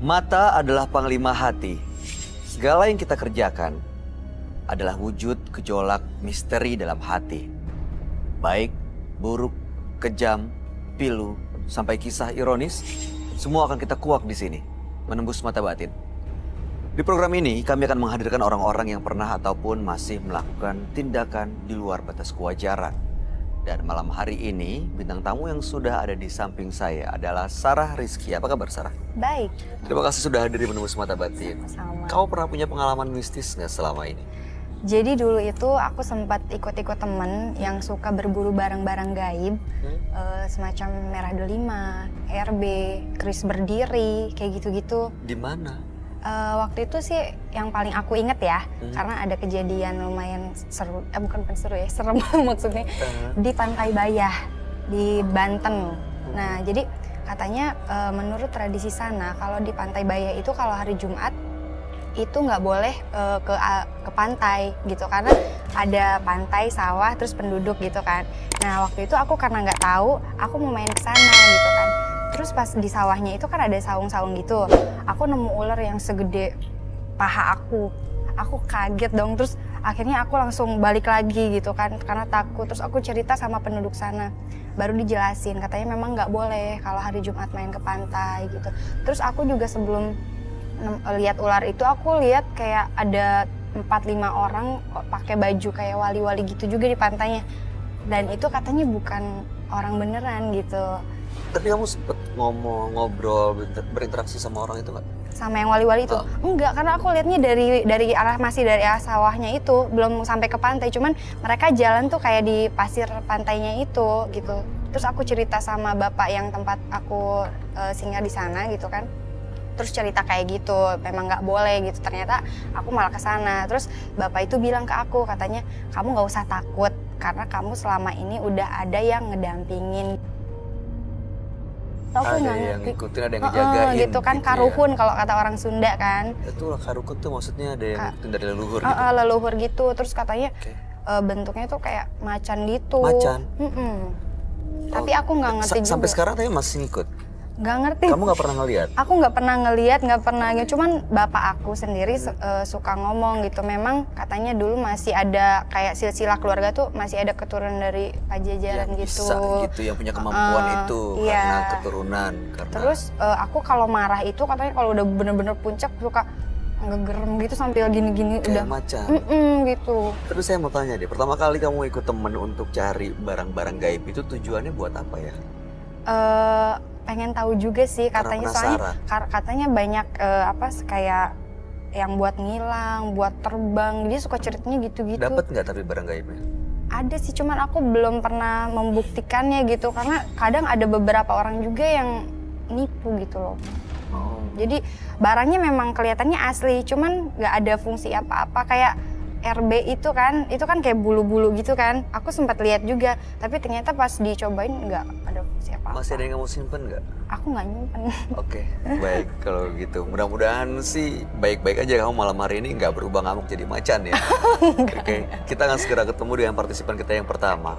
Mata adalah panglima hati. Segala yang kita kerjakan adalah wujud gejolak misteri dalam hati. Baik, buruk, kejam, pilu, sampai kisah ironis, semua akan kita kuak di sini, menembus mata batin. Di program ini, kami akan menghadirkan orang-orang yang pernah ataupun masih melakukan tindakan di luar batas kewajaran. Dan malam hari ini, bintang tamu yang sudah ada di samping saya adalah Sarah Rizky. Apa kabar, Sarah? Baik. Terima kasih sudah hadir di Menembus Mata Batin. Sama. Kau pernah punya pengalaman mistis nggak selama ini? Jadi dulu itu aku sempat ikut-ikut temen yang suka berburu barang-barang gaib. Semacam Merah 25, RB, Kris Berdiri, kayak gitu-gitu. Di mana? Waktu itu sih yang paling aku inget ya, karena ada kejadian lumayan seru, bukan seru ya, serem maksudnya, di Pantai Bayah, di Banten. Nah, jadi katanya menurut tradisi sana, kalau di Pantai Bayah itu kalau hari Jumat, itu nggak boleh ke pantai gitu, karena ada pantai, sawah, terus penduduk gitu kan. Nah, waktu itu aku karena nggak tahu, aku mau main ke sana gitu kan. Terus pas di sawahnya itu kan ada saung-saung gitu. Aku nemu ular yang segede paha aku. Aku kaget dong, terus akhirnya aku langsung balik lagi gitu kan karena takut. Terus aku cerita sama penduduk sana. Baru dijelasin, katanya memang nggak boleh kalau hari Jumat main ke pantai gitu. Terus aku juga sebelum lihat ular itu, aku lihat kayak ada 4-5 orang pakai baju kayak wali-wali gitu juga di pantainya. Dan itu katanya bukan orang beneran gitu. Tapi kamu sempet ngobrol, berinteraksi sama orang itu nggak? Sama yang wali-wali itu? Enggak, karena aku lihatnya dari arah sawahnya itu, belum sampai ke pantai. Cuman mereka jalan tuh kayak di pasir pantainya itu gitu. Terus aku cerita sama bapak yang tempat aku singgah di sana gitu kan. Terus cerita kayak gitu, memang nggak boleh gitu. Ternyata aku malah ke sana. Terus bapak itu bilang ke aku, katanya kamu nggak usah takut karena kamu selama ini udah ada yang ngedampingin. Ada yang ngikutin, ada yang ngejagain gitu kan, gitu karuhun ya. Kalau kata orang Sunda kan. Itu karuhun tuh maksudnya ada yang ngikutin dari leluhur gitu? Leluhur gitu, terus katanya bentuknya tuh kayak macan gitu. Macan? Tapi aku nggak ngerti juga. Sampai sekarang tapi masih ngikut? Nggak ngerti. Kamu nggak pernah ngelihat? Aku nggak pernah ngelihat, nggak pernah. Cuman bapak aku sendiri suka ngomong gitu. Memang katanya dulu masih ada kayak silsilah keluarga tuh masih ada keturunan dari Pajajaran yang gitu. Bisa gitu, yang punya kemampuan itu iya. karena keturunan. Terus aku kalau marah itu katanya kalau udah bener-bener puncak suka ngegerem gitu sambil gini-gini kayak udah macan. Gitu. Terus saya mau tanya deh, pertama kali kamu ikut temen untuk cari barang-barang gaib itu tujuannya buat apa ya? Pengen tahu juga sih katanya, soalnya katanya banyak kayak yang buat ngilang, buat terbang, dia suka ceritanya gitu-gitu. Dapat nggak tapi barang gaibnya? Ada sih, cuman aku belum pernah membuktikannya gitu, karena kadang ada beberapa orang juga yang nipu gitu loh. Jadi barangnya memang kelihatannya asli, cuman nggak ada fungsi apa-apa. Kayak RB itu kan kayak bulu-bulu gitu kan. Aku sempat lihat juga, tapi ternyata pas dicobain nggak ada fungsi apa-apa. Masih ada yang kamu simpen nggak? Aku nggak nyimpen. Oke, baik kalau gitu. Mudah-mudahan sih baik-baik aja kamu malam hari ini nggak berubah ngamuk jadi macan ya. Oke, kita akan segera ketemu dengan partisipan kita yang pertama.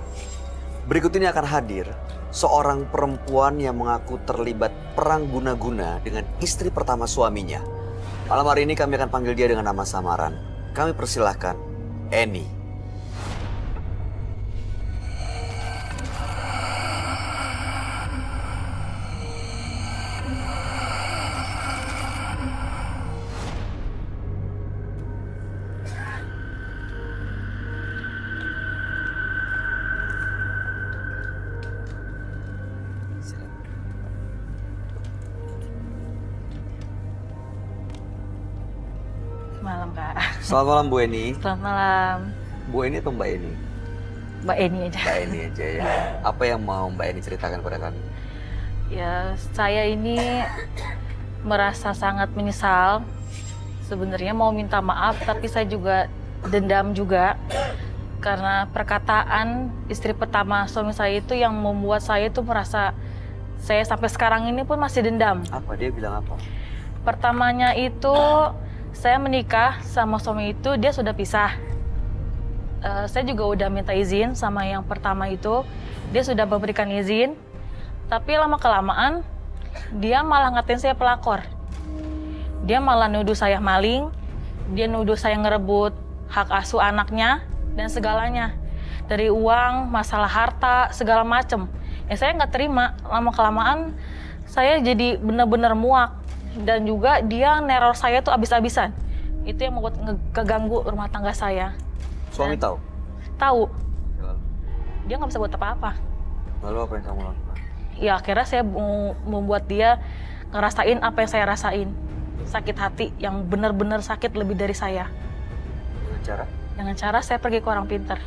Berikut ini akan hadir seorang perempuan yang mengaku terlibat perang guna-guna dengan istri pertama suaminya. Malam hari ini kami akan panggil dia dengan nama samaran. Kami persilahkan Eni. Malam, Kak. Selamat malam Bu Eni. Selamat malam. Bu Eni atau Mbak Eni? Mbak Eni aja. Mbak Eni aja ya. Apa yang mau Mbak Eni ceritakan pada kami? Ya, saya ini merasa sangat menyesal. Sebenarnya mau minta maaf, tapi saya juga dendam juga. Karena perkataan istri pertama suami saya itu yang membuat saya itu merasa saya sampai sekarang ini pun masih dendam. Apa dia bilang apa? Pertamanya itu saya menikah sama suami itu, dia sudah pisah. Saya juga udah minta izin sama yang pertama itu, dia sudah memberikan izin. Tapi lama-kelamaan dia malah ngatain saya pelakor. Dia malah nuduh saya maling, dia nuduh saya ngerebut hak asuh anaknya dan segalanya. Dari uang, masalah harta, segala macem. Ya saya nggak terima, lama-kelamaan saya jadi benar-benar muak. Dan juga dia neror saya tuh abis-abisan. Itu yang membuat keganggu rumah tangga saya. Suami tahu? Tahu, Ya, lalu? dia nggak bisa buat apa-apa. Lalu apa yang kamu lakukan? Ya akhirnya saya membuat dia ngerasain apa yang saya rasain. Sakit hati yang benar-benar sakit lebih dari saya. Dengan cara? Dengan cara saya pergi ke orang pintar.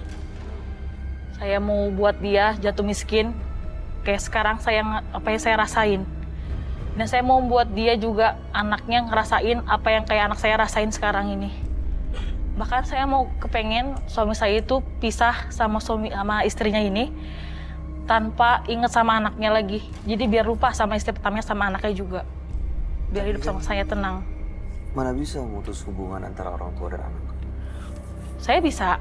Saya mau buat dia jatuh miskin. Kayak sekarang apa yang saya rasain. Dan saya mau membuat dia juga anaknya ngerasain apa yang kayak anak saya rasain sekarang ini. Bahkan saya mau kepengen suami saya itu pisah sama istrinya ini tanpa inget sama anaknya lagi. Jadi biar lupa sama istri pertamanya sama anaknya juga. Biar hidup sama saya tenang. Mana bisa memutus hubungan antara orang tua dan anak? Saya bisa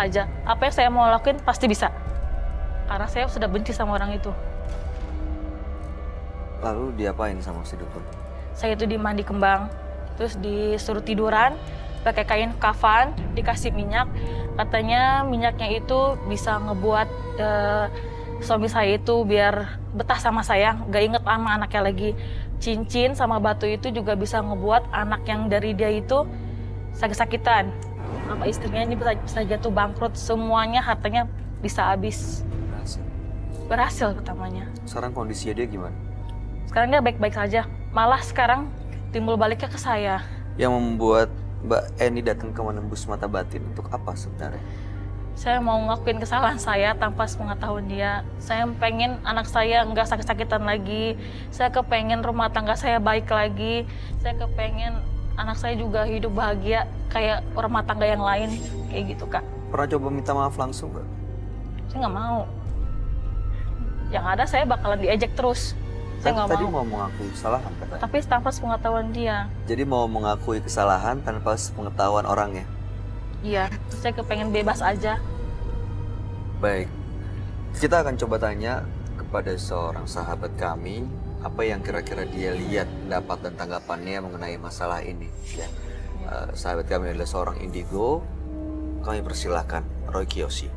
aja. Apa yang saya mau lakuin pasti bisa. Karena saya sudah benci sama orang itu. Lalu diapain sama si dukun? Saya itu dimandi kembang, terus disuruh tiduran, pakai kain kafan, dikasih minyak. Katanya minyaknya itu bisa ngebuat suami saya itu biar betah sama saya, gak inget sama anaknya lagi. Cincin sama batu itu juga bisa ngebuat anak yang dari dia itu sakit-sakitan. Sama istrinya ini bisa jatuh bangkrut, semuanya hartanya bisa habis. Berhasil utamanya. Sekarang kondisinya dia gimana? Sekarang dia baik-baik saja. Malah sekarang timbul baliknya ke saya. Yang membuat Mbak Eni datang ke menembus mata batin untuk apa sebenarnya? Saya mau ngakuin kesalahan saya tanpa sepengetahuan dia. Saya pengen anak saya nggak sakit-sakitan lagi. Saya kepengen rumah tangga saya baik lagi. Saya kepengen anak saya juga hidup bahagia kayak rumah tangga yang lain. Kayak gitu, Kak. Pernah coba minta maaf langsung nggak? Saya nggak mau. Yang ada saya bakalan diejek terus. Saya nggak Tadi mau. mau mengakui kesalahan katanya. Tapi tanpa sepengetahuan dia. Jadi mau mengakui kesalahan tanpa sepengetahuan orangnya? Iya, saya kepengen bebas aja. Baik, kita akan coba tanya kepada seorang sahabat kami apa yang kira-kira dia lihat, pendapat dan tanggapannya mengenai masalah ini. Ya. Sahabat kami adalah seorang indigo. Kami persilahkan Roy Kiyoshi.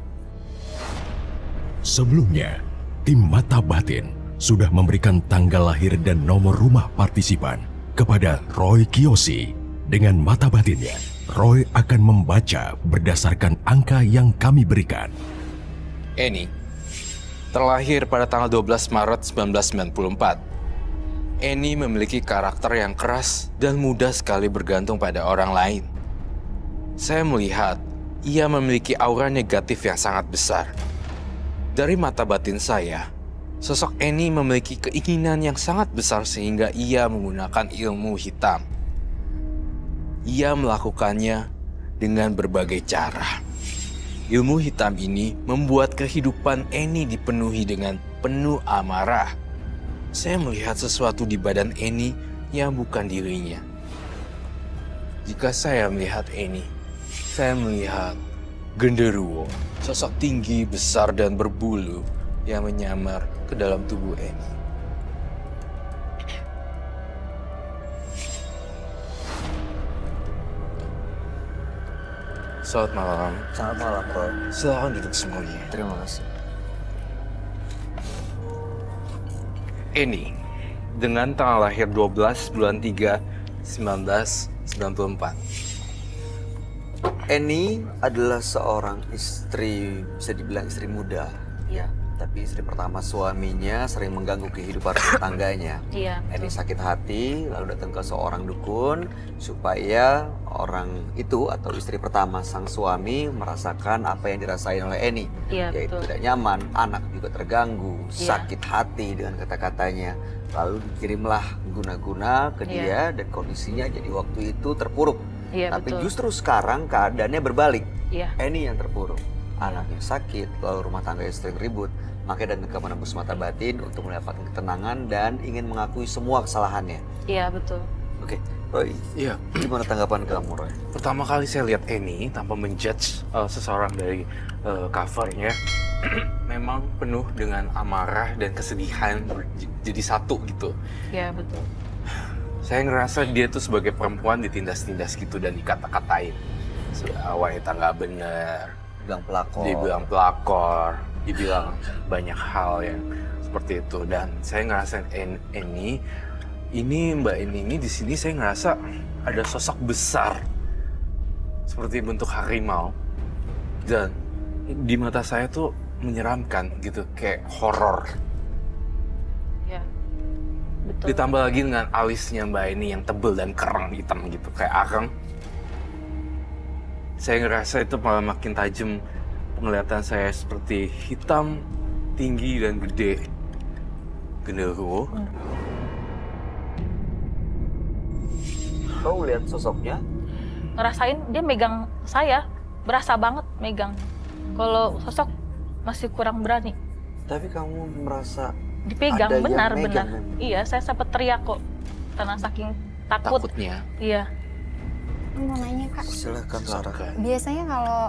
Sebelumnya, tim Mata Batin sudah memberikan tanggal lahir dan nomor rumah partisipan kepada Roy Kiyoshi. Dengan mata batinnya, Roy akan membaca berdasarkan angka yang kami berikan. Eni terlahir pada tanggal 12 Maret 1994. Eni memiliki karakter yang keras dan mudah sekali bergantung pada orang lain. Saya melihat ia memiliki aura negatif yang sangat besar. Dari mata batin saya, sosok Eni memiliki keinginan yang sangat besar sehingga ia menggunakan ilmu hitam. Ia melakukannya dengan berbagai cara. Ilmu hitam ini membuat kehidupan Eni dipenuhi dengan penuh amarah. Saya melihat sesuatu di badan Eni yang bukan dirinya. Jika saya melihat Eni, saya melihat genderuwo, sosok tinggi, besar, dan berbulu yang menyamar ke dalam tubuh Eni. Selamat malam. Selamat malam, Roy. Silakan duduk semuanya. Terima kasih. Eni, dengan tanggal lahir 12 bulan 3, 1994. Eni adalah seorang istri, bisa dibilang istri muda. Iya. Tapi istri pertama suaminya sering mengganggu kehidupan rumah tangganya. Iya. Eni sakit hati, lalu datang ke seorang dukun supaya orang itu atau istri pertama sang suami merasakan apa yang dirasain oleh Eni. Iya, Yaitu betul. tidak nyaman, anak juga terganggu, Iya. sakit hati dengan kata-katanya. Lalu dikirimlah guna-guna ke Iya. dia dan kondisinya jadi waktu itu terpuruk. Iya, Tapi betul. justru sekarang keadaannya berbalik. Iya. Eni yang terpuruk. Anaknya sakit, lalu rumah tangganya sering ribut. Makanya datang ke menembus mata batin untuk mendapatkan ketenangan dan ingin mengakui semua kesalahannya. Iya, betul. Oke, Roy, Iya, gimana tanggapan kamu, Roy? pertama kali saya lihat Eni tanpa menjudge seseorang dari covernya, memang penuh dengan amarah dan kesedihan jadi satu gitu. Iya, betul. Saya ngerasa dia tuh sebagai perempuan ditindas-tindas gitu dan dikata-katain. Wanita nggak bener, Bilang pelakor. dibilang pelakor, dibilang banyak hal yang seperti itu. Dan saya ngerasain ini Mbak ini di sini saya ngerasa ada sosok besar seperti bentuk harimau dan di mata saya tuh menyeramkan gitu, kayak horor. Ya, betul. Ditambah lagi dengan alisnya Mbak ini yang tebel dan kerang hitam gitu, kayak arang. Saya ngerasa itu malah makin tajam penglihatan saya, seperti hitam, tinggi, dan gede. Genderuwo. Kau lihat sosoknya? Ngerasain dia megang saya, berasa banget megang. Kalau sosok masih kurang berani. Tapi kamu merasa Dipegang, ada yang benar-benar. megang memang? Iya, saya sempat teriak kok. Karena saking takut. Takutnya. Iya. Mau nanya Kak, Silakan Sarah. Silakan. biasanya kalau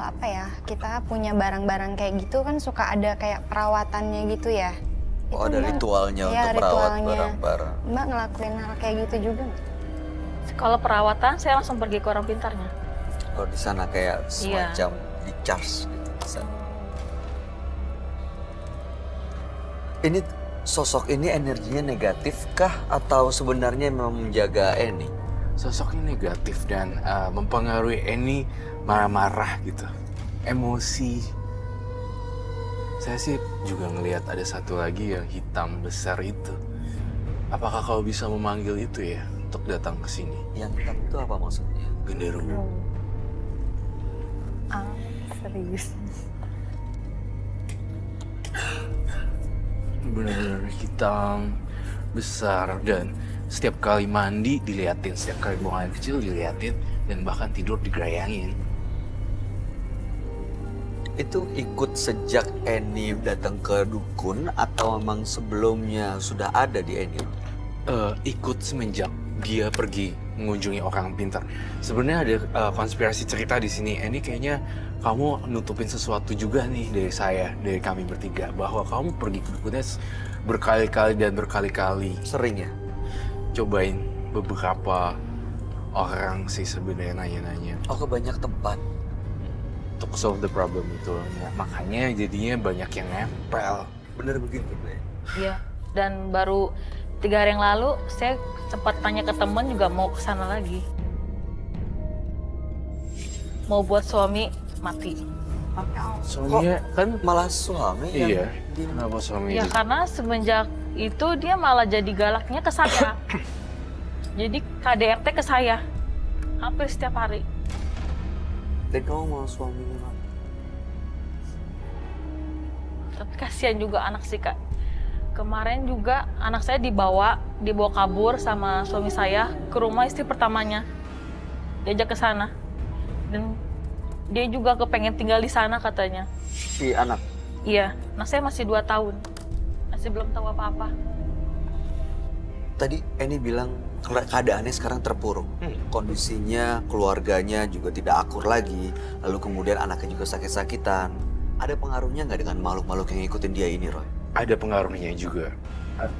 apa ya, kita punya barang-barang kayak gitu kan suka ada kayak perawatannya gitu ya. Oh, Itu ada Mbak- ritualnya iya, untuk merawat ritualnya. barang-barang. Mbak ngelakuin hal kayak gitu juga nggak? Kalau perawatan, saya langsung pergi ke orang pintarnya. Kalau di sana kayak Iya. semacam di charge gitu. Di sana. Ini sosok ini energinya negatif kah atau sebenarnya memang menjaga Eni? Sosoknya negatif dan mempengaruhi Eni marah-marah gitu. Emosi. Saya sih juga ngelihat ada satu lagi yang hitam besar itu. Apakah kau bisa memanggil itu ya untuk datang ke sini? Yang hitam itu apa maksudnya? Genderuwo. Ah, serius. Benar-benar hitam, besar, dan setiap kali mandi diliatin, setiap kali buang air kecil diliatin, dan bahkan tidur digerayangin. Itu ikut sejak Eni datang ke dukun atau memang sebelumnya sudah ada di Eni? Ikut semenjak dia pergi mengunjungi orang pintar. Sebenarnya ada konspirasi cerita di sini. Eni, kayaknya kamu nutupin sesuatu juga nih dari saya, dari kami bertiga, bahwa kamu pergi ke dukunnya berkali-kali dan berkali-kali. Sering ya? Cobain beberapa orang sih sebenarnya nanya-nanya Oh, ke banyak tempat. untuk solve the problem itu. Ya, makanya jadinya banyak yang nempel. Bener begitu, Bre? Iya. Dan baru 3 hari yang lalu, saya sempat tanya ke teman juga mau ke sana lagi. Mau buat suami mati. Soalnya kan Malah suami iya. yang di... Kenapa suami Ya itu? karena semenjak itu dia malah jadi galaknya ke saya. Jadi KDRT ke saya. Hampir setiap hari. Dan kamu mau suaminya mati? Tapi kasihan juga anak sih Kak. Kemarin juga anak saya dibawa kabur sama suami saya ke rumah istri pertamanya. Diajak ke sana. Dan dia juga kepengen tinggal di sana katanya. Si anak? Iya, anak saya masih 2 tahun. Masih belum tahu apa-apa. Tadi Eni bilang keadaannya sekarang terpuruk. Kondisinya, keluarganya juga tidak akur lagi. Lalu kemudian anaknya juga sakit-sakitan. Ada pengaruhnya nggak dengan makhluk-makhluk yang ngikutin dia ini, Roy? Ada pengaruhnya juga.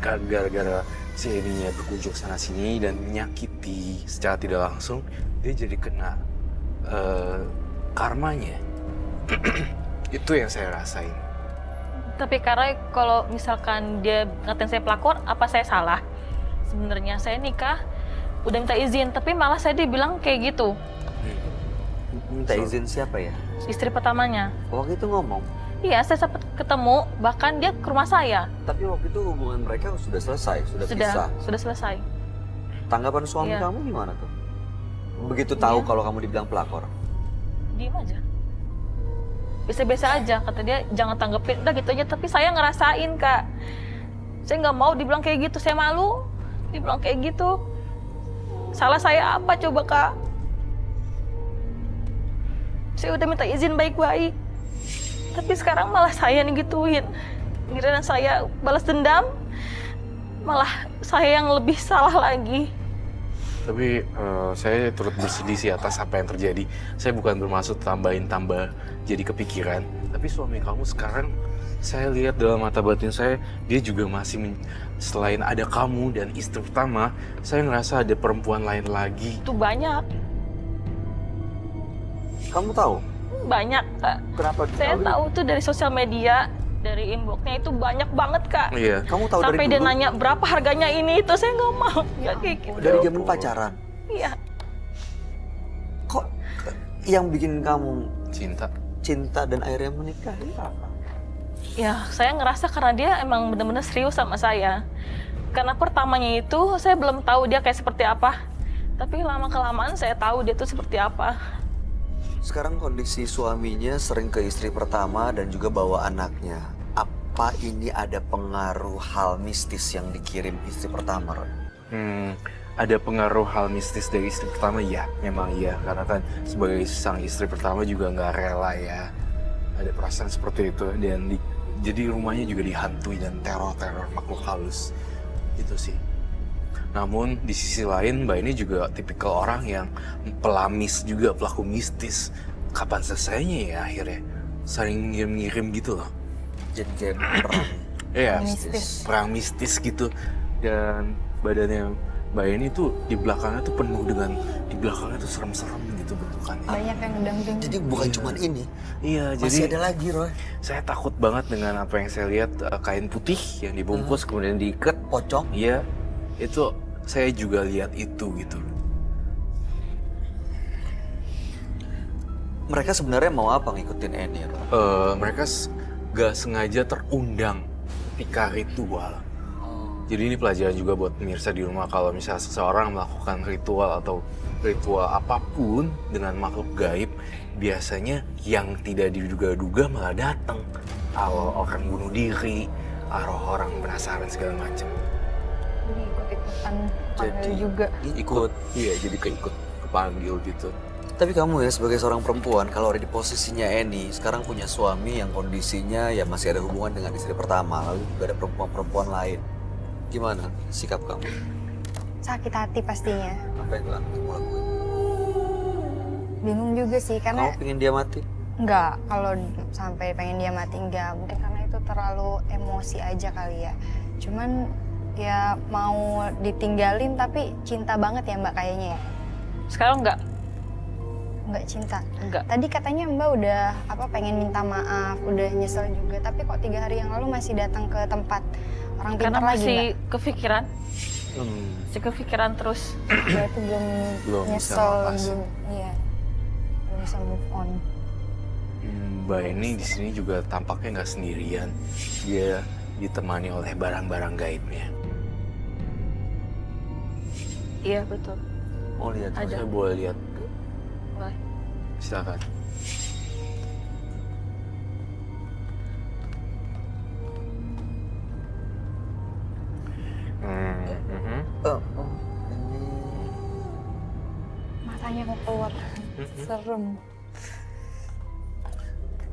Gara-gara si Eninya berkunjung sana sini dan menyakiti secara tidak langsung, dia jadi kena karmanya. Itu yang saya rasain. Tapi karena kalau misalkan dia ngatain saya pelakor, apa saya salah? Sebenarnya saya nikah, udah minta izin, tapi malah saya dibilang kayak gitu. Minta izin siapa ya? Istri pertamanya. Waktu itu ngomong. Iya, saya sempat ketemu, bahkan dia ke rumah saya. Tapi waktu itu hubungan mereka sudah selesai, sudah pisah. Sudah selesai. Tanggapan suami Iya. kamu gimana tuh? Begitu tahu Iya. kalau kamu dibilang pelakor. Diem aja. Biasa-biasa aja, kata dia jangan tanggepin, udah gitu aja. Tapi saya ngerasain Kak, saya nggak mau dibilang kayak gitu, saya malu dibilang kayak gitu. Salah saya apa coba Kak? Saya udah minta izin baik-baik, tapi sekarang malah saya nih gituin. Giliran saya balas dendam, malah saya yang lebih salah lagi. Tapi saya turut bersedih sih atas apa yang terjadi. Saya bukan bermaksud tambah jadi kepikiran. Tapi suami kamu sekarang, saya lihat dalam mata batin saya, dia juga masih selain ada kamu dan istri pertama, saya ngerasa ada perempuan lain lagi. Itu banyak, Kamu tahu banyak Kak. kenapa? Saya tahu tuh dari sosial media, dari inboxnya itu banyak banget Kak. Iya. Kamu tahu Sampai dari dia dulu? nanya berapa harganya ini, itu saya nggak mau. Nggak kayak gitu. Dari zaman pacaran. Iya. Kok yang bikin kamu Cinta. cinta dan akhirnya menikah itu apa? Ya, saya ngerasa karena dia emang bener-bener serius sama saya. Karena pertamanya itu saya belum tahu dia kayak seperti apa. Tapi lama-kelamaan saya tahu dia tuh seperti apa. Sekarang kondisi suaminya sering ke istri pertama dan juga bawa anaknya. Apa ini ada pengaruh hal mistis yang dikirim istri pertama, Roy? Ada pengaruh hal mistis dari istri pertama, ya, memang iya. Karena kan sebagai sang istri pertama juga nggak rela ya. Ada perasaan seperti itu dan jadi rumahnya juga dihantui dan teror-teror makhluk halus. Itu sih. Namun di sisi lain Mbak ini juga tipikal orang yang pelamis juga, pelaku mistis. Kapan selesainya ya akhirnya? Sering ngirim-ngirim gitu loh. Jadi kayak perang. Iya, Mistis. perang mistis gitu. Dan badannya Mbak ini tuh di belakangnya tuh penuh dengan, di belakangnya tuh serem-serem gitu bentukannya. Banyak yang ngedang-dang. Jadi bukan cuma ini, Iya, masih jadi ada lagi, Roy. saya takut banget dengan apa yang saya lihat, kain putih yang dibungkus kemudian diikat. Pocong. Iya, itu saya juga lihat itu gitu. Mereka sebenarnya mau apa ngikutin Annie, Roy? Mereka gak sengaja terundang ketika ritual. Jadi ini pelajaran juga buat pemirsa di rumah, kalau misalnya seseorang melakukan ritual apapun dengan makhluk gaib, biasanya yang tidak diduga-duga malah datang. Orang bunuh diri, arwah orang penasaran segala macam. Jadi ikut-ikutan panggil Jadi juga. Ikut, iya jadi kepanggil gitu. Tapi kamu ya sebagai seorang perempuan, kalau ada di posisinya Annie, sekarang punya suami yang kondisinya ya masih ada hubungan dengan istri pertama, lalu juga ada perempuan-perempuan lain. Gimana sikap kamu? Sakit hati pastinya. Apa yang kamu lakuin? Bingung juga sih karena Kamu pengen dia mati? enggak, kalau sampai pengen dia mati enggak. Mungkin karena itu terlalu emosi aja kali ya. Cuman ya mau ditinggalin tapi cinta banget ya Mbak kayaknya ya. Sekarang enggak. Enggak cinta. Enggak. Tadi katanya Mbak udah pengen minta maaf, udah nyesel juga. Tapi kok 3 hari yang lalu masih datang ke tempat orang Karena pintar lagi masih Mbak? kepikiran. Masih kepikiran terus. Berarti belum Belum bisa nyesel, ngelepas. belum bisa move on. Mbak ini di sini juga tampaknya nggak sendirian. Dia ditemani oleh barang-barang gaibnya. Iya betul. Mau lihat? Ada. Saya boleh lihat, Boleh. silakan. Matanya kok keluar. Serem.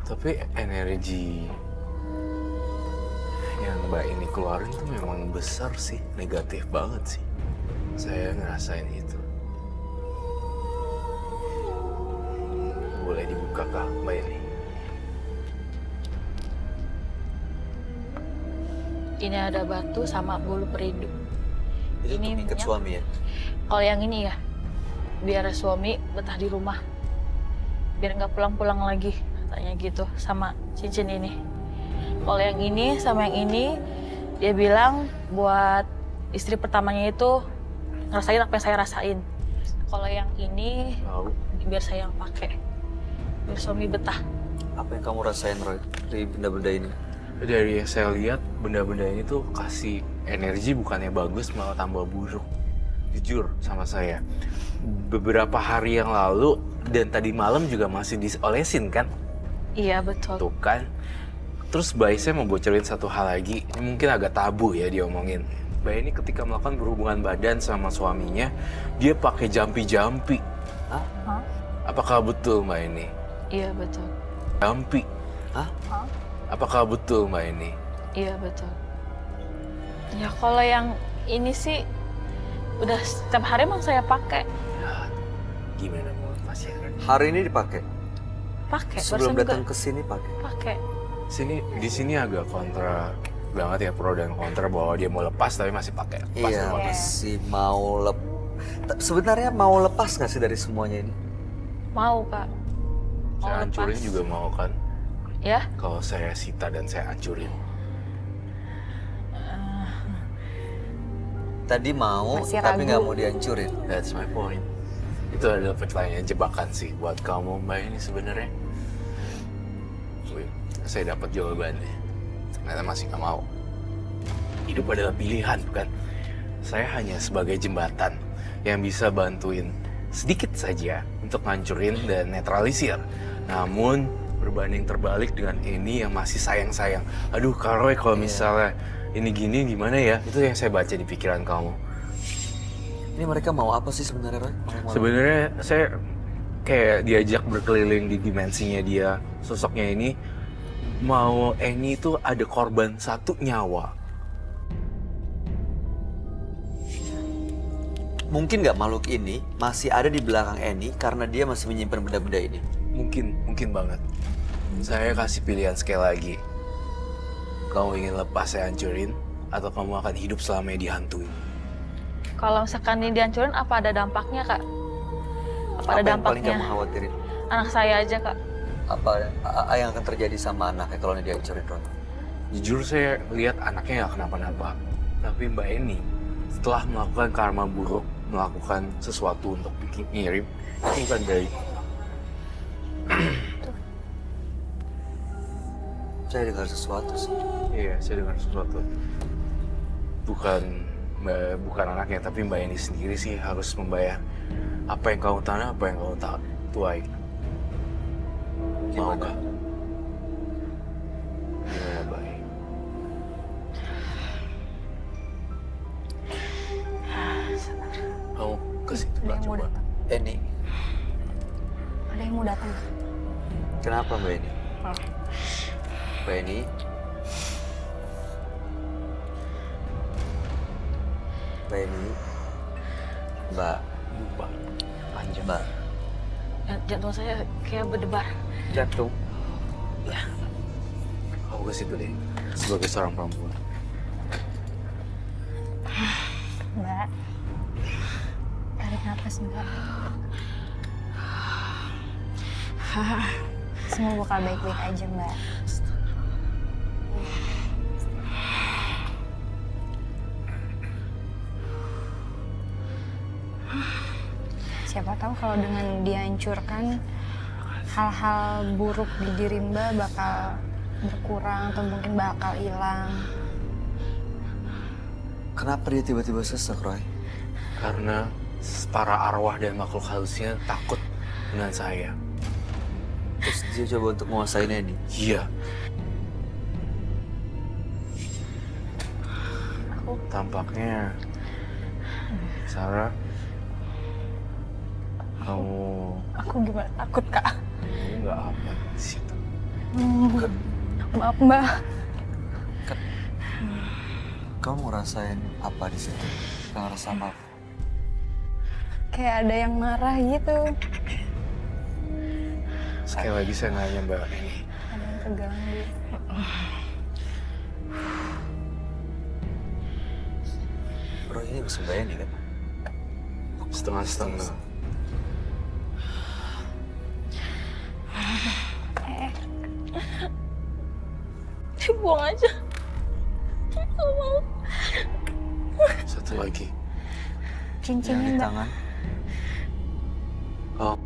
Tapi energi yang Mbak ini keluarin tuh memang besar sih, negatif banget sih. Saya ngerasain itu. Boleh dibuka kah Mbak ini? Ini ada batu sama bulu perindu. Itu Ini untuk ikat minyak. suami ya? Kalau yang ini ya, biar suami betah di rumah. Biar nggak pulang-pulang lagi, katanya gitu, sama cincin ini. Kalau yang ini sama yang ini, dia bilang buat istri pertamanya itu ngerasain apa yang saya rasain. Kalau yang ini, Tahu. biar saya yang pakai. Biar suami betah. Apa yang kamu rasain, Roy, dari benda-benda ini? Dari yang saya lihat, benda-benda ini tuh kasih energi bukannya bagus, malah tambah buruk. Jujur sama saya. Beberapa hari yang lalu dan tadi malam juga masih diolesin kan? Iya betul. Tuh kan. Terus Mbak saya mau bocorin satu hal lagi. Ini mungkin agak tabu ya diomongin. Mbak ini ketika melakukan berhubungan badan sama suaminya, dia pakai jampi-jampi. Hah? Hah? Apakah betul Mbak ini? Iya betul. Jampi. Hah? Apakah betul Mbak ini? Iya betul. Ya kalau yang ini sih udah setiap hari emang saya pakai. Ya, gimana menurut pasien? Hari ini dipakai? Pakai. Sebelum barusan juga datang ke sini pakai. pakai. Di sini agak kontra banget ya, pro dan kontra bahwa dia mau lepas tapi masih pakai. Lepas Iya, dan pakai. masih mau sebenarnya mau lepas nggak sih dari semuanya ini? Mau Kak. Mau Saya hancurin lepas. juga mau kan? Ya. Kalau saya sita dan saya hancurin. Tadi mau, Masih tapi ragu. nggak mau dihancurin. That's my point. Itu adalah pertanyaan jebakan sih buat kamu Mbak ini sebenarnya. Wih, saya dapat jawabannya. Ternyata masih nggak mau. Hidup adalah pilihan, bukan? Saya hanya sebagai jembatan yang bisa bantuin sedikit saja untuk ngancurin dan netralisir. Namun berbanding terbalik dengan ini yang masih sayang-sayang. Aduh, Kak Roy, kalau misalnya ini gini gimana ya? Itu yang saya baca di pikiran kamu. Ini mereka mau apa sih sebenarnya, Roy? Sebenarnya saya kayak diajak berkeliling di dimensinya dia, sosoknya ini mau Annie itu ada korban satu nyawa. Mungkin nggak makhluk ini masih ada di belakang Annie karena dia masih menyimpan benda-benda ini. Mungkin banget. Saya kasih pilihan sekali lagi. Kamu ingin lepas saya hancurin, atau kamu akan hidup selamanya dihantui? Kalau misalkan ini dihancurin, apa ada dampaknya Kak? Apa ada yang paling dampaknya? kamu khawatirin? Anak saya aja Kak. Apa yang akan terjadi sama anaknya kalau ini dihancurin, Roy? Jujur saya lihat anaknya nggak kenapa-napa. Tapi Mbak Eni, setelah melakukan karma buruk, melakukan sesuatu untuk bikin ngirim, itu bukan baik. Saya dengar sesuatu sih. Iya, saya dengar sesuatu. Bukan anaknya, tapi Mbak Eni sendiri sih harus membayar apa yang kamu tanam, apa yang kamu tuai. Mau kah? Gimana, baik? Kamu ke situ Ada lah yang mau coba. datang. Annie, Ada yang mau datang. kenapa Mbak Annie? Oh. Mbak Annie? Mbak Annie? Mbak? Lupa. Panjang. Mbak? Jantung saya kayak berdebar. Jantung? Kamu ke situ deh. Sebagai seorang perempuan. Mbak, tarik nafas Mbak. Semua bakal baik-baik aja Mbak. Siapa tahu kalau dengan dihancurkan, hal-hal buruk di diri Mbak bakal berkurang atau mungkin bakal hilang. Kenapa dia tiba-tiba sesek, Roy? Karena para arwah dan makhluk halusnya takut dengan saya. Terus dia coba untuk menguasai Annie. Iya. Tampaknya Sarah, Aku gimana takut Kak. kamu nggak aman di situ. Maaf Mbak. Kamu ngerasain apa di situ? Kamu ngerasa apa? Kayak ada yang marah gitu. Sekali lagi saya nanya Mbak ini, Ada yang terganggu. Roy ini bisa Mbak Annie kan? setengah-setengah. Buang aja. Gak mau. Satu lagi. Yang Cincinnya di Mbak. tangan. Oh,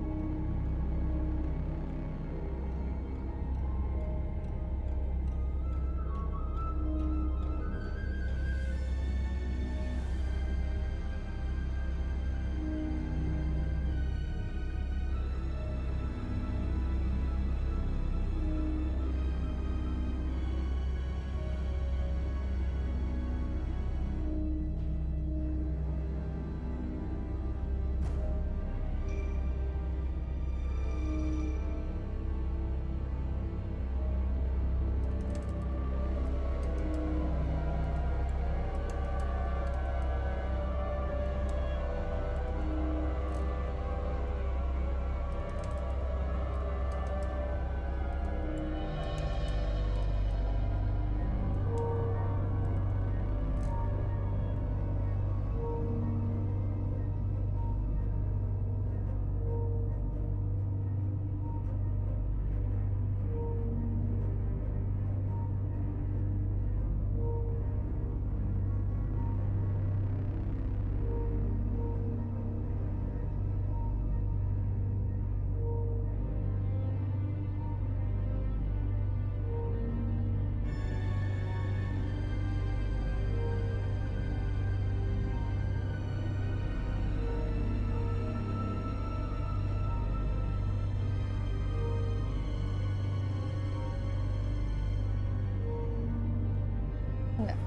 Enggak.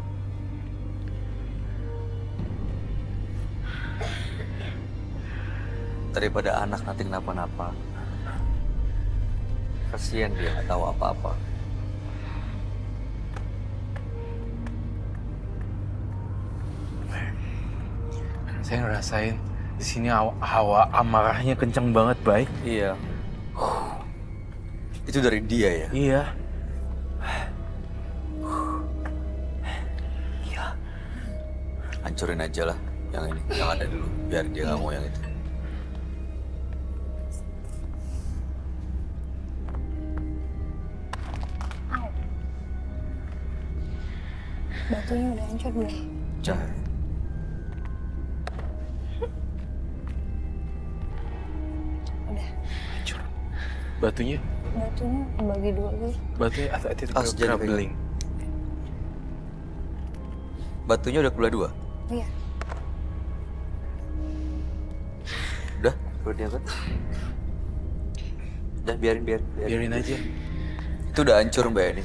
Daripada anak nanti kenapa-napa. Kasihan dia nggak tahu apa-apa. Saya ngerasain di sini hawa amarahnya kenceng banget, Bay. Iya. Itu dari dia ya? Iya. Iya. Hancurin aja lah yang ini, yang ada dulu. Biar dia nggak mau yang itu. Au. Batunya udah hancur belum? Jangan. Udah. Hancur. Batunya Bagi dua dulu. hati-hati Jadi beling. Batunya udah kebelah dua. Iya. Udah, perlu diangkat. Udah Biarin aja. Itu udah hancur Mbak ini.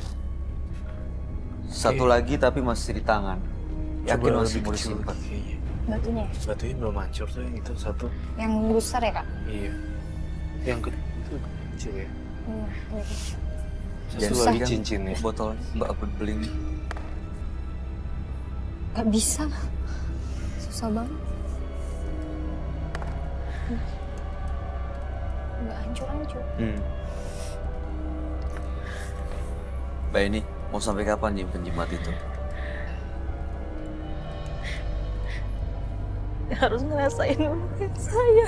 Satu lagi tapi masih di tangan. Yakin Coba masih lebih mau kecil disimpan. lagi kayaknya. Batunya ya? Batunya belum hancur tuh, yang itu satu. Yang besar ya kak? Iya. Yang itu kecil ya. Iya. Ini kecil. Satu Jangan lagi pegang cincinnya. botolnya Mbak aku beling. Gak bisa. Susah banget. Gak hancur-hancur. Mbak ini mau sampai kapan nyimpen jimat itu? Harus ngerasain dulu kayak saya.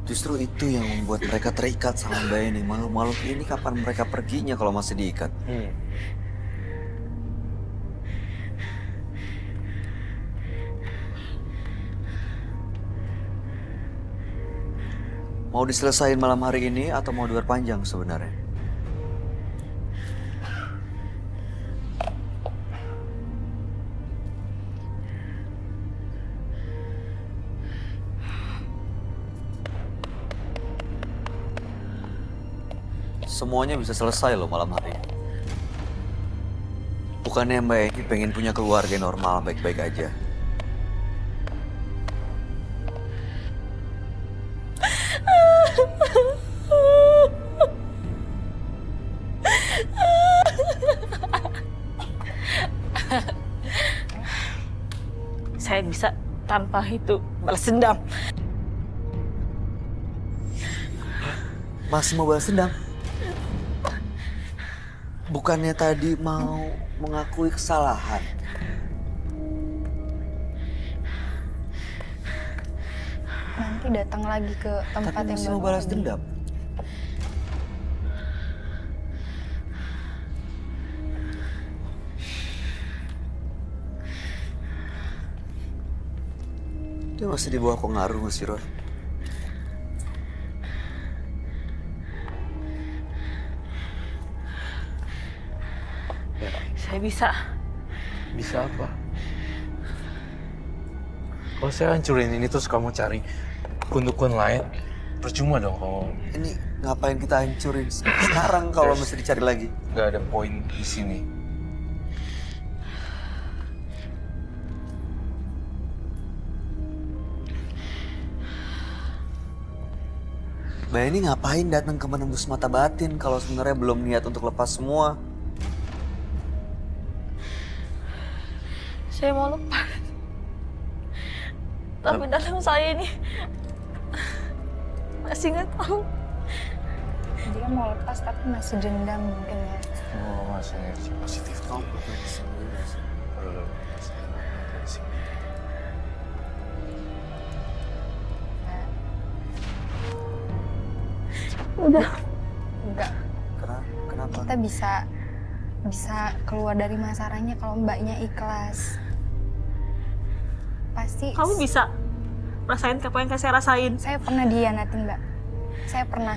Justru itu yang membuat mereka terikat sama Mbak ini. Makhluk-makhluk ini kapan mereka perginya kalau masih diikat? Mau diselesain malam hari ini atau mau diperpanjang sebenarnya? Semuanya bisa selesai loh malam hari ini. Bukannya Mbak ini pengen punya keluarga normal baik-baik aja. Saya bisa tanpa itu balas dendam. Masih mau balas dendam? Bukannya tadi mau mengakui kesalahan? Nanti datang lagi ke tempat Tapi yang masih mau baru balas lagi. dendam? Dia masih di bawah pengaruh nggak sih, Roy? Saya bisa. Bisa apa? Kalau saya hancurin ini terus kamu cari dukun-dukun lain, percuma dong kalau Ini ngapain kita hancurin sekarang kalau mesti dicari lagi? nggak ada poin di sini. Mbak ini ngapain datang ke menembus mata batin kalau sebenarnya belum niat untuk lepas semua? Saya mau lepas. Tapi dalam saya ini masih nggak tahu. Dia mau lepas tapi masih dendam mungkin ya. Oh, masih energi positif tuh. Udah. Enggak. Kenapa? Kita bisa keluar dari masalahnya kalau mbaknya ikhlas. Pasti. Kamu bisa rasain apa yang saya rasain. Saya pernah dihianatin mbak. Saya pernah.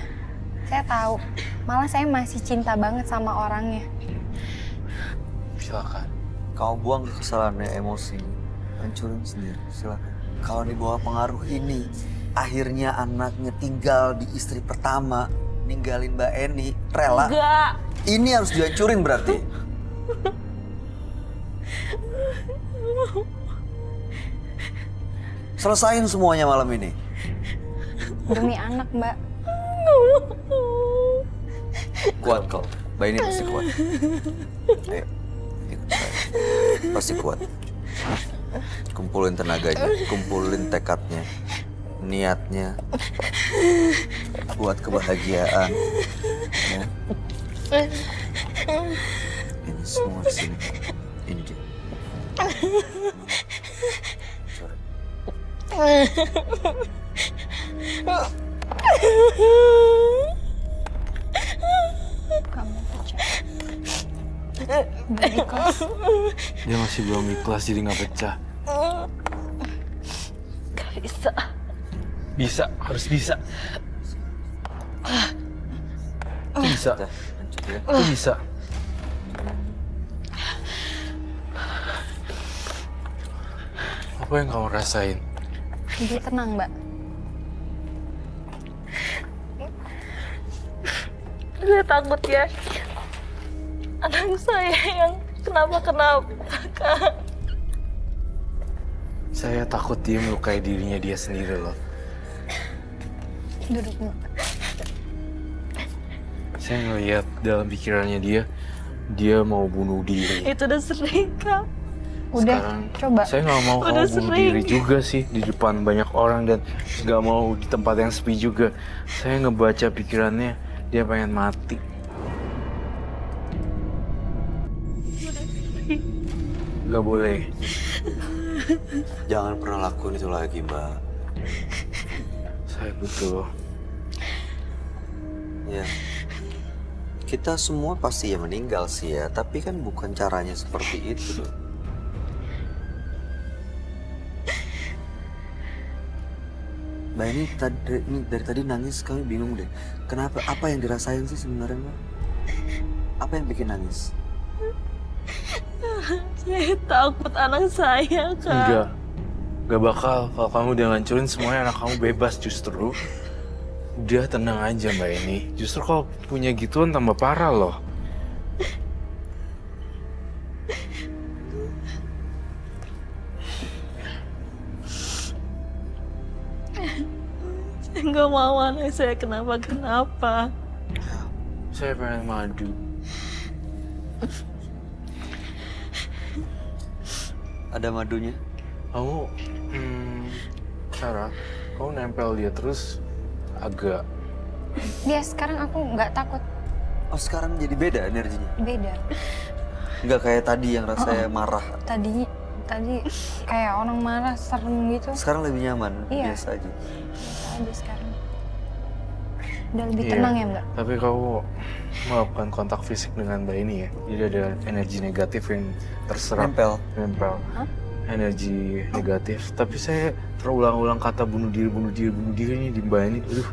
Saya tahu. Malah saya masih cinta banget sama orangnya. Silakan. Kau buang kesalahannya, emosi, hancurin sendiri. Silakan. Kalau di bawah pengaruh ini, akhirnya anaknya tinggal di istri pertama, ninggalin Mbak Eni, rela. Enggak. Ini harus dihancurin berarti. Selesain semuanya malam ini. Demi anak, Mbak. Kuat kok. Mbak ini pasti kuat. Ayo, ikut saya. Pasti kuat. Kumpulin tenaganya, kumpulin tekadnya, niatnya, buat kebahagiaan. Ya. Ini semua di sini. Ini dia. Sorry. Kamu percaya. Mbak ikhlas. Dia masih belum ikhlas jadi nggak pecah. Gak bisa. Bisa, harus bisa. Itu bisa. Udah, hancur ya. Itu bisa. Apa yang kamu rasain? Jadi tenang, Mbak. Saya takut ya. Anak saya yang kenapa-kenapa, Kak. Saya takut dia melukai dirinya dia sendiri loh. Duduk, Mbak. Saya ngeliat dalam pikirannya dia mau bunuh diri. Itu udah sering, Kak. Udah, Sekarang coba. saya nggak mau Udah kamu bunuh sering. diri juga sih di depan banyak orang dan nggak mau di tempat yang sepi juga. Saya ngebaca pikirannya dia pengen mati. Nggak boleh. Jangan pernah lakuin itu lagi, Mbak. Saya butuh. Ya. Kita semua pasti ya meninggal sih ya, tapi kan bukan caranya seperti itu. Mbak ini dari tadi nangis, kami bingung deh. Kenapa? Apa yang dirasain sih sebenarnya, Mbak? Apa yang bikin nangis? Saya takut anak saya, Kak. Nggak bakal. Kalau kamu udah ngancurin semuanya, anak kamu bebas justru. Udah tenang aja Mbak ini. Justru kalau punya gituan tambah parah loh. Saya nggak mau anak saya kenapa-kenapa. Saya pengen madu. Ada madunya? Kamu, Sarah, kamu nempel dia terus agak. Dia sekarang aku nggak takut. Oh, sekarang jadi beda energinya? Beda. Nggak kayak tadi yang rasanya marah. Tadi kayak orang marah, serem gitu. Sekarang lebih nyaman, Iya. biasa aja. Biasa aja sekarang. Udah lebih Iya, tenang ya, Mbak? Tapi kamu melakukan kontak fisik dengan Mbak ini ya. Jadi ada energi negatif yang terserap. Nempel. Nempel. Hah? Energi negatif. Tapi saya terulang-ulang kata bunuh diri ini di Mbak ini. Aduh,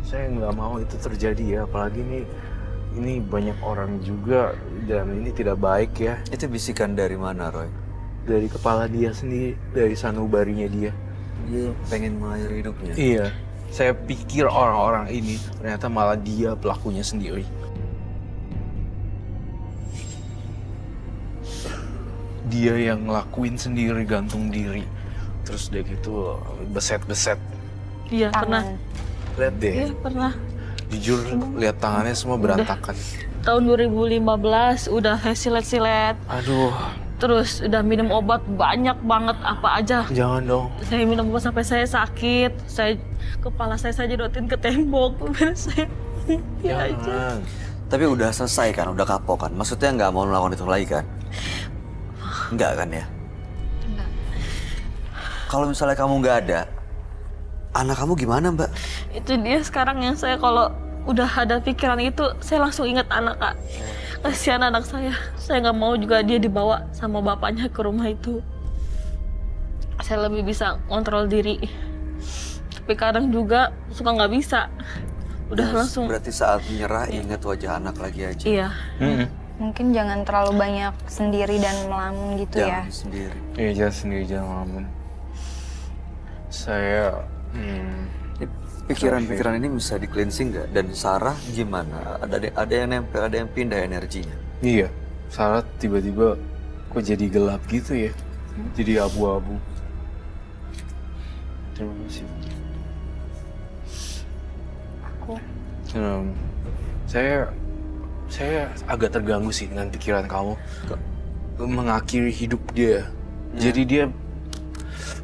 saya nggak mau itu terjadi ya. Apalagi ini banyak orang juga dan ini tidak baik ya. Itu bisikan dari mana, Roy? Dari kepala dia sendiri, dari sanubarinya dia. Dia pengen mengakhiri hidupnya. Iya, saya pikir orang-orang ini ternyata malah dia pelakunya sendiri. Dia yang ngelakuin sendiri, gantung diri. Terus udah gitu beset-beset. Iya, pernah. Tangan. Lihat deh, Iya, pernah. jujur lihat tangannya semua berantakan. Tahun 2015 udah silet-silet. Aduh, Terus udah minum obat banyak banget apa aja. jangan dong. Saya minum obat sampai saya sakit. Kepala saya jedotin ke tembok. Biar saya ya aja. Jangan. Tapi udah selesai kan, udah kapok kan? Maksudnya nggak mau melakukan itu lagi kan? Nggak kan ya? Enggak. Kalau misalnya kamu nggak ada, anak kamu gimana, Mbak? Itu dia sekarang yang saya kalau udah ada pikiran itu, saya langsung ingat anak, Kak. Kasihan anak saya nggak mau juga dia dibawa sama bapaknya ke rumah itu. Saya lebih bisa kontrol diri. Tapi kadang juga suka nggak bisa. Udah Terus langsung, Berarti saat menyerah ingat wajah anak lagi aja. iya. Mungkin jangan terlalu banyak sendiri dan melamun gitu ya. Jangan sendiri. Iya, jangan sendiri, jangan ngelamun. Saya, Pikiran-pikiran ini bisa di cleansing nggak? Dan Sarah gimana? Ada yang nempel, ada yang pindah energinya. Iya, Sarah tiba-tiba kok jadi gelap gitu ya. Jadi abu-abu. Terima kasih. Aku Saya agak terganggu sih dengan pikiran kamu mengakhiri hidup dia. Jadi dia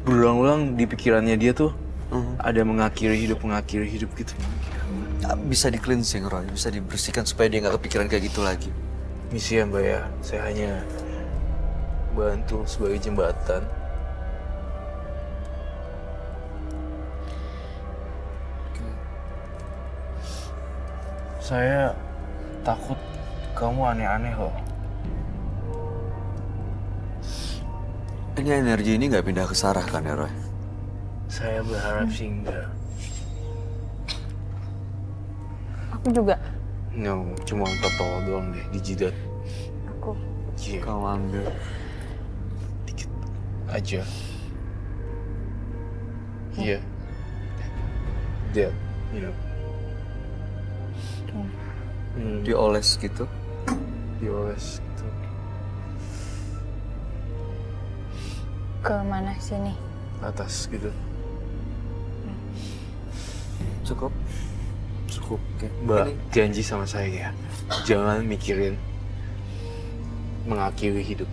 berulang-ulang di pikirannya dia tuh ada mengakhiri hidup gitu. Bisa di cleansing, Roy. Bisa dibersihkan supaya dia nggak kepikiran kayak gitu lagi. Misi ya Mbak ya, saya hanya bantu sebagai jembatan. Saya takut kamu aneh-aneh loh. Ini energi ini nggak pindah ke Sarah kan ya, Roy? Saya berharap sih enggak. aku juga. No, cuma tato doang deh di jidat. Aku. Iya, Kamu ambil. dikit aja. Iya. That, you know. Dioles gitu. Dioles gitu. Ke mana sini? Atas gitu. Cukup. Cukup. Oke. Mbak, Ini- janji sama saya ya. Jangan mikirin mengakhiri hidup.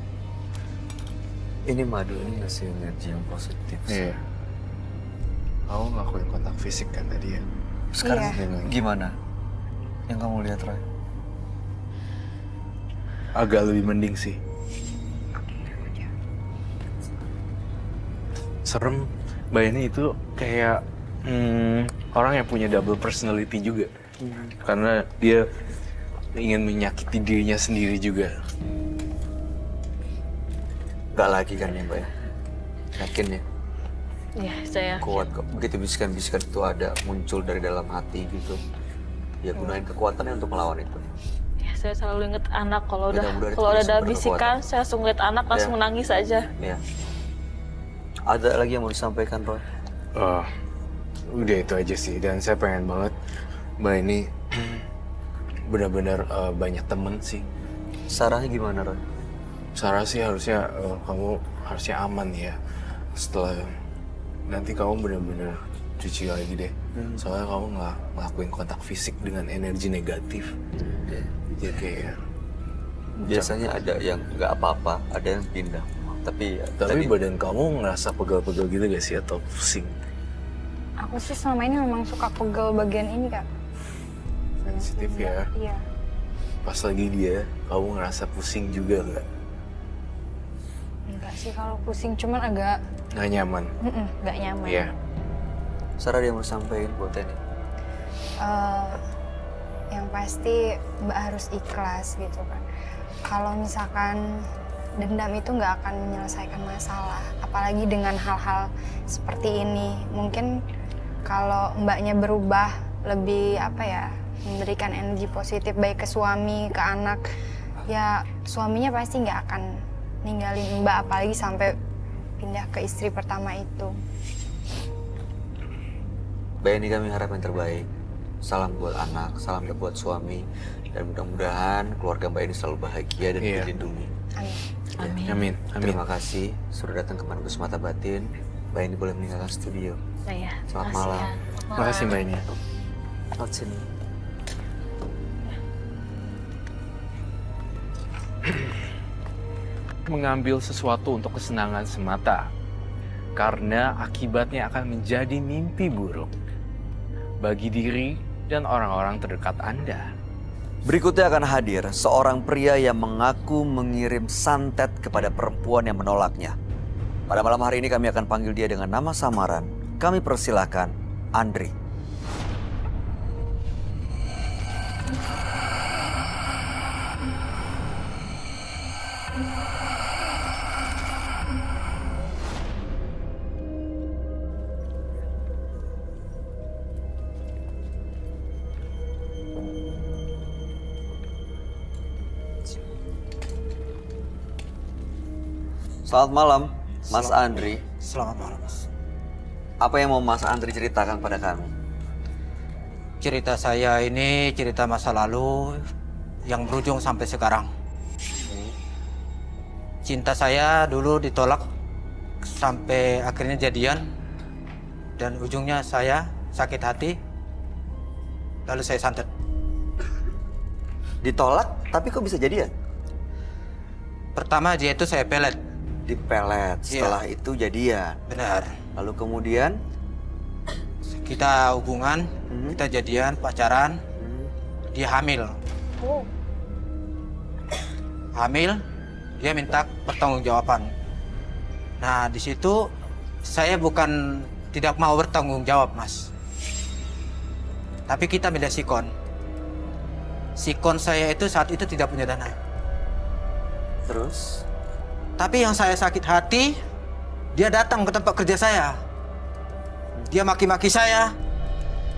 Ini madu ini ngasih energi yang positif. Iya. Kamu ngelakuin kontak fisik kan tadi ya? Sekarang Iya. gimana? Yang kamu lihat, Roy? Agak lebih mending sih. Serem. Mbak ini itu kayak orang yang punya double personality juga. Karena dia ingin menyakiti dirinya sendiri juga. Gak lagi kan ya, Mbak ya? Yakin ya? Ya, saya Kuat kok. Begitu bisikan-bisikan itu ada, muncul dari dalam hati gitu. Ya gunain kekuatannya untuk melawan itu. ya, saya selalu inget anak kalau udah Mudah-mudahan itu kalau udah bisa ada berkekuatan. bisikan, saya langsung lihat anak langsung Ya. nangis aja. Ya. Ada lagi yang mau disampaikan, Roy? Udah itu aja sih. Dan saya pengen banget Mbak ini benar-benar banyak temen sih. Sarahnya gimana, Roy? Sarah sih harusnya kamu harusnya aman ya. Setelah nanti kamu benar-benar cuci lagi deh. Soalnya kamu ngelakuin kontak fisik dengan energi negatif. Ya. Jadi kayak Biasanya ada yang nggak apa-apa, ada yang pindah. Tapi tapi tadi badan kamu ngerasa pegel-pegel gitu gak sih atau pusing? Aku sih selama ini memang suka pegel bagian ini, Kak. Sensitif ya. Iya. Pas lagi dia, kamu ngerasa pusing juga nggak? Enggak sih kalau pusing, cuman agak Nggak nyaman? nggak nyaman. Iya. Sarah dia mau sampaikan buat ini. Yang pasti Mbak harus ikhlas gitu kan. Kalau misalkan dendam itu nggak akan menyelesaikan masalah, apalagi dengan hal-hal seperti ini. Mungkin kalau Mbaknya berubah lebih memberikan energi positif baik ke suami, ke anak, ya suaminya pasti nggak akan ninggalin Mbak, apalagi sampai pindah ke istri pertama itu. Mbak ini kami harap yang terbaik. Salam buat anak, salam buat suami. Dan mudah-mudahan keluarga Mbak ini selalu bahagia dan Iya. dilindungi. Amin. Amin. Amin. Amin. Terima kasih sudah datang ke Manus Mata Batin. Mbak ini boleh meninggalkan studio. Saya. Selamat makasih malam. ya. Selamat Terima kasih malam. Mbak ini. Lewat sini. Mengambil sesuatu untuk kesenangan semata, karena akibatnya akan menjadi mimpi buruk bagi diri dan orang-orang terdekat Anda. Berikutnya akan hadir seorang pria yang mengaku mengirim santet kepada perempuan yang menolaknya. Pada malam hari ini kami akan panggil dia dengan nama samaran. Kami persilahkan Andri. Selamat malam, Mas Andri. Selamat malam, Mas. Apa yang mau Mas Andri ceritakan pada kami? Cerita saya ini cerita masa lalu yang berujung sampai sekarang. Cinta saya dulu ditolak sampai akhirnya jadian dan ujungnya saya sakit hati lalu saya santet. Ditolak, tapi kok bisa jadian? Pertama dia itu saya pelet. Dipelet, setelah itu jadian. Benar. Lalu kemudian Kita hubungan, kita jadian, pacaran. Dia hamil. Oh, Hamil, dia minta pertanggungjawaban. Nah, di situ saya bukan tidak mau bertanggung jawab, Mas. Tapi kita beda sikon. Sikon saya itu saat itu tidak punya dana. terus Tapi yang saya sakit hati, dia datang ke tempat kerja saya. Dia maki-maki saya.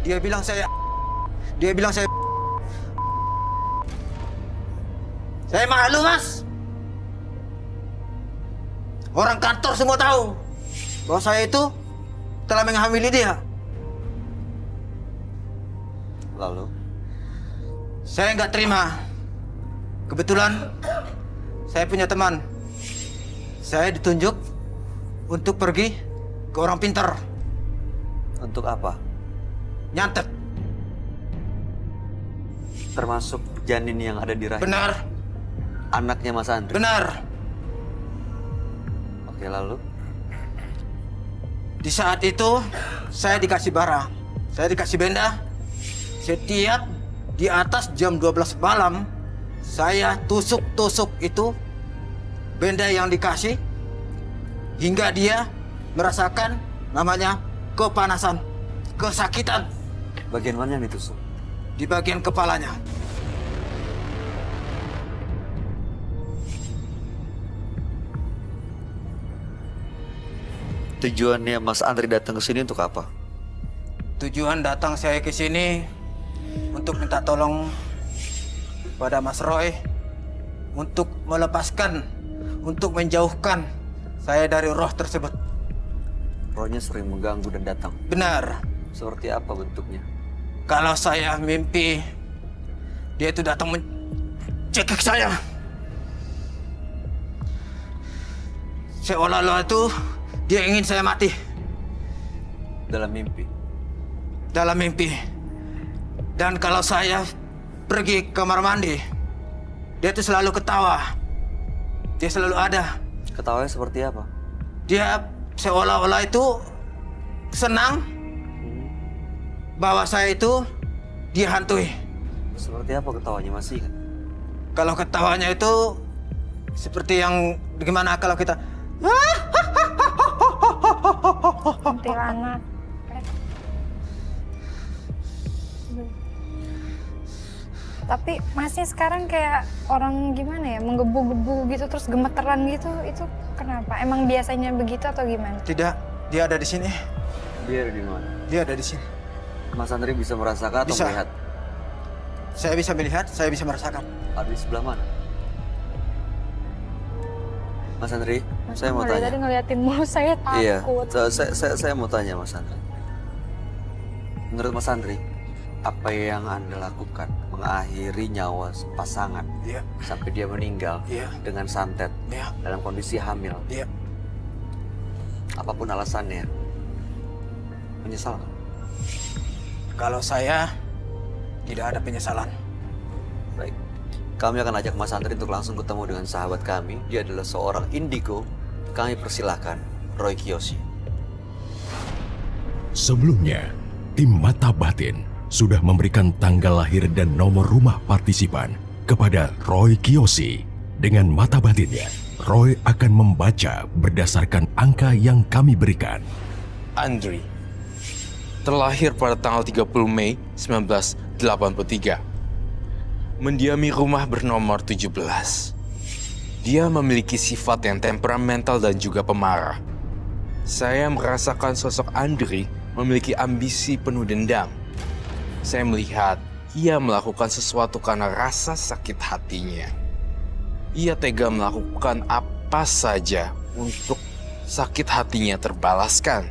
Dia bilang saya Saya malu, Mas. Orang kantor semua tahu bahwa saya itu telah menghamili dia. lalu Saya nggak terima. Kebetulan saya punya teman. Saya ditunjuk untuk pergi ke orang pintar, untuk apa? nyantet. Termasuk janin yang ada di rahim Benar, anaknya Mas Andri. benar. Oke, lalu Di saat itu saya dikasih barang, saya dikasih benda. Setiap di atas jam 12 malam saya tusuk-tusuk itu benda yang dikasih hingga dia merasakan namanya kepanasan, kesakitan bagian mana yang ditusuk? di bagian kepalanya. Tujuannya Mas Andri datang ke sini untuk apa? Tujuan datang saya ke sini untuk minta tolong pada Mas Roy untuk melepaskan, untuk menjauhkan saya dari roh tersebut. Rohnya sering mengganggu dan datang. Benar, Seperti apa bentuknya? kalau saya mimpi, dia itu datang mencekik saya. Seolah-olah itu dia ingin saya mati Dalam mimpi. dalam mimpi. Dan kalau saya pergi ke kamar mandi, dia itu selalu ketawa. Dia selalu ada. Ketawanya seperti apa? Dia seolah-olah itu senang bahwa saya itu dihantui. Seperti apa ketawanya, masih ingat? Kalau ketawanya itu seperti yang gimana kalau kita kuntilanak. Tapi masih sekarang kayak orang gimana ya, menggebu-gebu gitu terus gemeteran gitu, itu kenapa? Emang biasanya begitu atau gimana? tidak, dia ada di sini. Dia ada di mana? Dia ada di sini. Mas Andri bisa merasakan atau Bisa. melihat? Saya bisa melihat, saya bisa merasakan. Ada di sebelah mana? Mas Andri, saya mau Dari tanya. tadi ngeliatin mulu, saya Iya, takut. saya mau tanya Mas Andri. Menurut Mas Andri, apa yang Anda lakukan mengakhiri nyawa pasangan Iya, sampai dia meninggal iya, dengan santet iya, dalam kondisi hamil, iya. apapun alasannya, menyesal? Kalau saya tidak ada penyesalan. Baik, kami akan ajak Mas Andri untuk langsung ketemu dengan sahabat kami. Dia adalah seorang indigo. Kami persilahkan Roy Kiyoshi. Sebelumnya, tim Mata Batin sudah memberikan tanggal lahir dan nomor rumah partisipan kepada Roy Kiyoshi. Dengan mata batinnya, Roy akan membaca berdasarkan angka yang kami berikan. Andri terlahir pada tanggal 30 Mei 1983. Mendiami rumah bernomor 17. Dia memiliki sifat yang temperamental dan juga pemarah. Saya merasakan sosok Andri memiliki ambisi penuh dendam. Saya melihat ia melakukan sesuatu karena rasa sakit hatinya. Ia tega melakukan apa saja untuk sakit hatinya terbalaskan.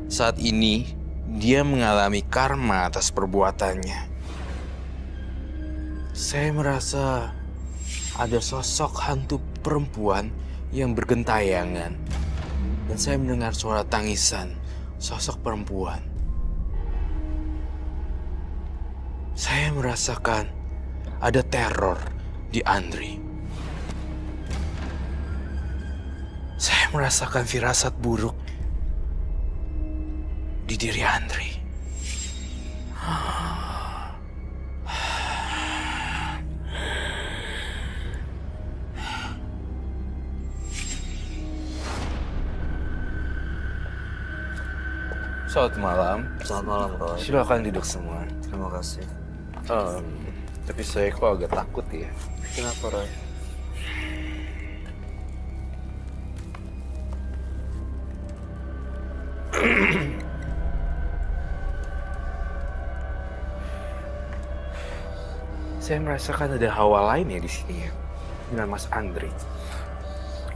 Saat ini, dia mengalami karma atas perbuatannya. Saya merasa ada sosok hantu perempuan yang bergentayangan. Dan saya mendengar suara tangisan sosok perempuan. Saya merasakan ada teror di Andri. Saya merasakan firasat buruk di diri Andri. Selamat malam. Selamat malam, Roy. Silakan duduk semua. Terima kasih. Tapi saya kok agak takut ya. Kenapa, Roy? Saya merasakan ada hawa lain ya di sini ya. Dengan Mas Andri.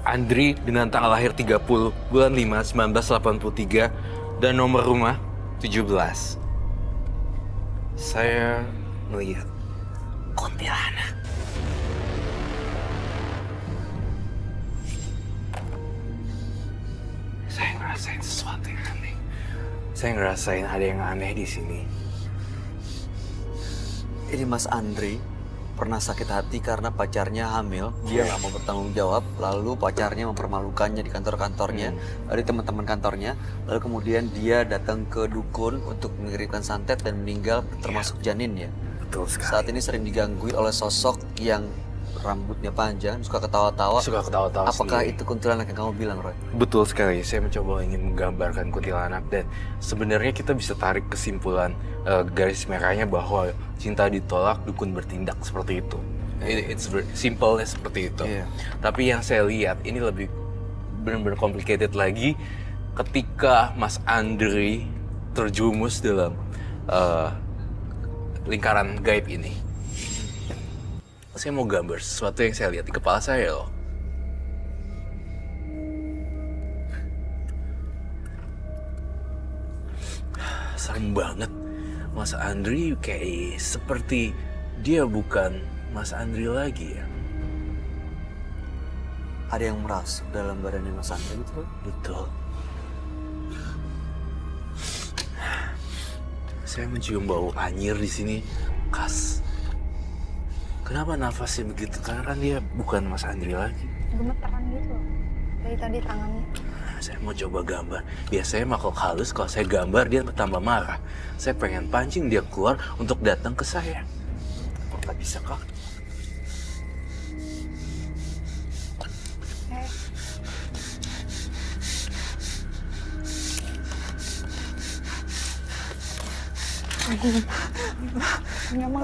Andri dengan tanggal lahir 30 bulan 5 1983 dan nomor rumah 17. Saya melihat kuntilanak. Saya ngerasain sesuatu yang aneh. Saya ngerasain ada yang aneh di sini. Ini Mas Andri pernah sakit hati karena pacarnya hamil. Dia nggak mau bertanggung jawab. Lalu pacarnya mempermalukannya di kantor-kantornya, di teman-teman kantornya. Lalu kemudian dia datang ke dukun untuk mengirimkan santet dan meninggal, termasuk janinnya. Betul sekali. Saat ini sering diganggu oleh sosok yang rambutnya panjang, suka ketawa-tawa. Suka ketawa-tawa Apakah sendiri. itu kuntilanak yang kamu bilang, Roy? Betul sekali, saya mencoba ingin menggambarkan kuntilanak dan sebenarnya kita bisa tarik kesimpulan garis merahnya bahwa cinta ditolak, dukun bertindak seperti itu. It's very simple seperti itu. Iya. Tapi yang saya lihat ini lebih benar-benar complicated lagi ketika Mas Andri terjumus dalam lingkaran gaib ini. Saya mau gambar sesuatu yang saya lihat di kepala saya loh. Serem banget. Mas Andri kayak seperti dia bukan Mas Andri lagi ya. Ada yang merasuk dalam badannya Mas Andri, betul? Betul. Saya mencium bau anyir di sini khas. Kenapa nafasnya begitu? Karena kan dia bukan Mas Andri lagi. Gemeteran gitu. Dari tadi tangannya. Saya mau coba gambar. Biasanya makhluk halus kalau saya gambar dia tambah marah. Saya pengen pancing dia keluar untuk datang ke saya. Apakah bisa kak? Nggak mau.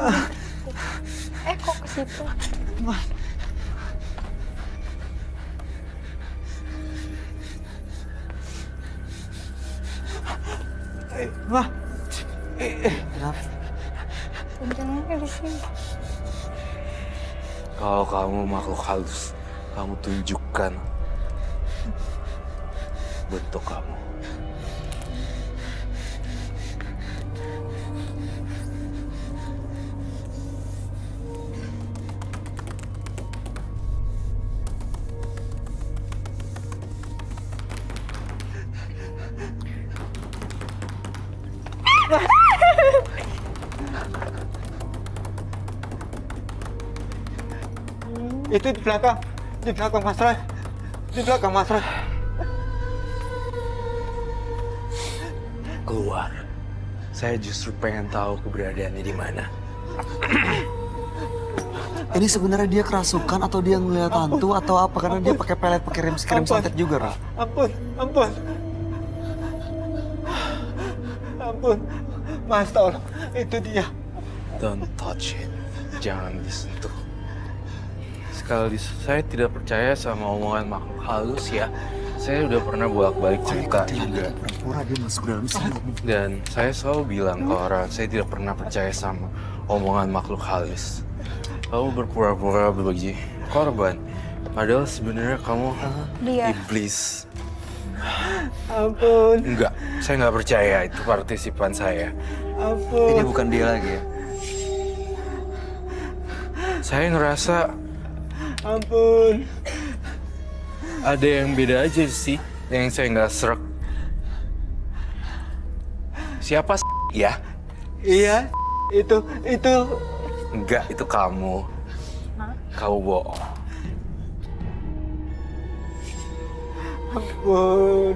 Kok ke situ? Kenapa? Kuntilanaknya di sini. Kalau kamu makhluk halus, kamu tunjukkan bentuk kamu. Itu di belakang Mas Roy. Di belakang Mas Roy. Keluar. Saya justru pengen tahu keberadaannya di mana. Ini sebenarnya dia kerasukan atau dia ngeliat hantu atau apa? Karena dia pakai pelet, pakai krim santet juga, Roy. Ampun. Mas, tolong. Itu dia. Don't touch it. Jangan disentuh. Sekali saya tidak percaya sama omongan makhluk halus ya. Saya udah pernah bolak-balik cerita juga. Pura-pura dia masuk dalam sini. Dan saya selalu bilang ke orang, saya tidak pernah percaya sama omongan makhluk halus. Kamu berpura-pura berbagi korban. Padahal sebenarnya kamu Dia. iblis. Ampun, Enggak, saya nggak percaya itu partisipan saya. ampun. Ini bukan dia lagi ya. Saya ngerasa Ampun. ada yang beda aja sih, yang saya nggak serak. Siapa ya? Iya, itu. Enggak, itu kamu. Kamu bohong. Ampun.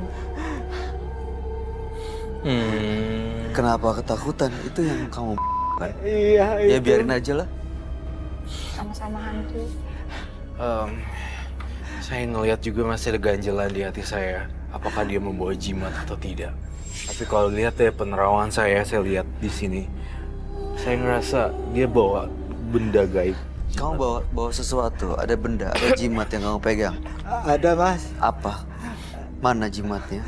Kenapa ketakutan? Itu yang kamu kan? Iya, Ya itu. biarin aja lah. Sama-sama hantu. Saya ngeliat juga masih ada ganjelan di hati saya. Apakah dia membawa jimat atau tidak? Tapi kalau lihat ya penerawangan saya lihat di sini. Saya ngerasa dia bawa benda gaib. Kamu bawa sesuatu, ada benda, ada jimat yang kamu pegang. Ada, Mas. Apa? Mana jimatnya?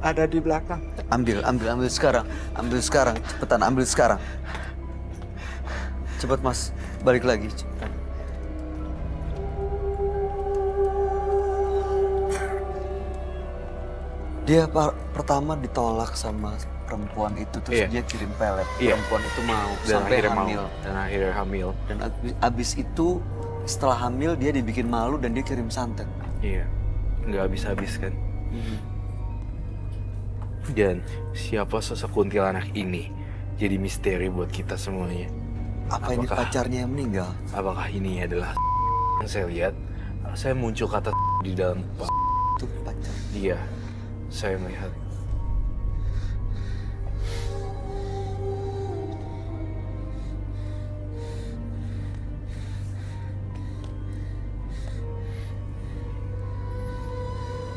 Ada di belakang. Ambil sekarang. Ambil sekarang, cepetan ambil sekarang. Cepet Mas, balik lagi. Cepetan. Dia pertama ditolak sama perempuan itu, terus Iya. dia kirim pelet. Iya. Perempuan itu mau Dan sampai akhirnya hamil. mau. Dan akhirnya hamil. Dan abis itu setelah hamil dia dibikin malu dan dia kirim santet. Iya. Nggak habis-habis kan. Dan siapa sosok kuntilanak ini jadi misteri buat kita semuanya. Apa ini Apakah- pacarnya yang meninggal? Apakah ini adalah yang saya lihat? Saya muncul kata di dalam kepala. Itu pacar. Iya, saya melihat.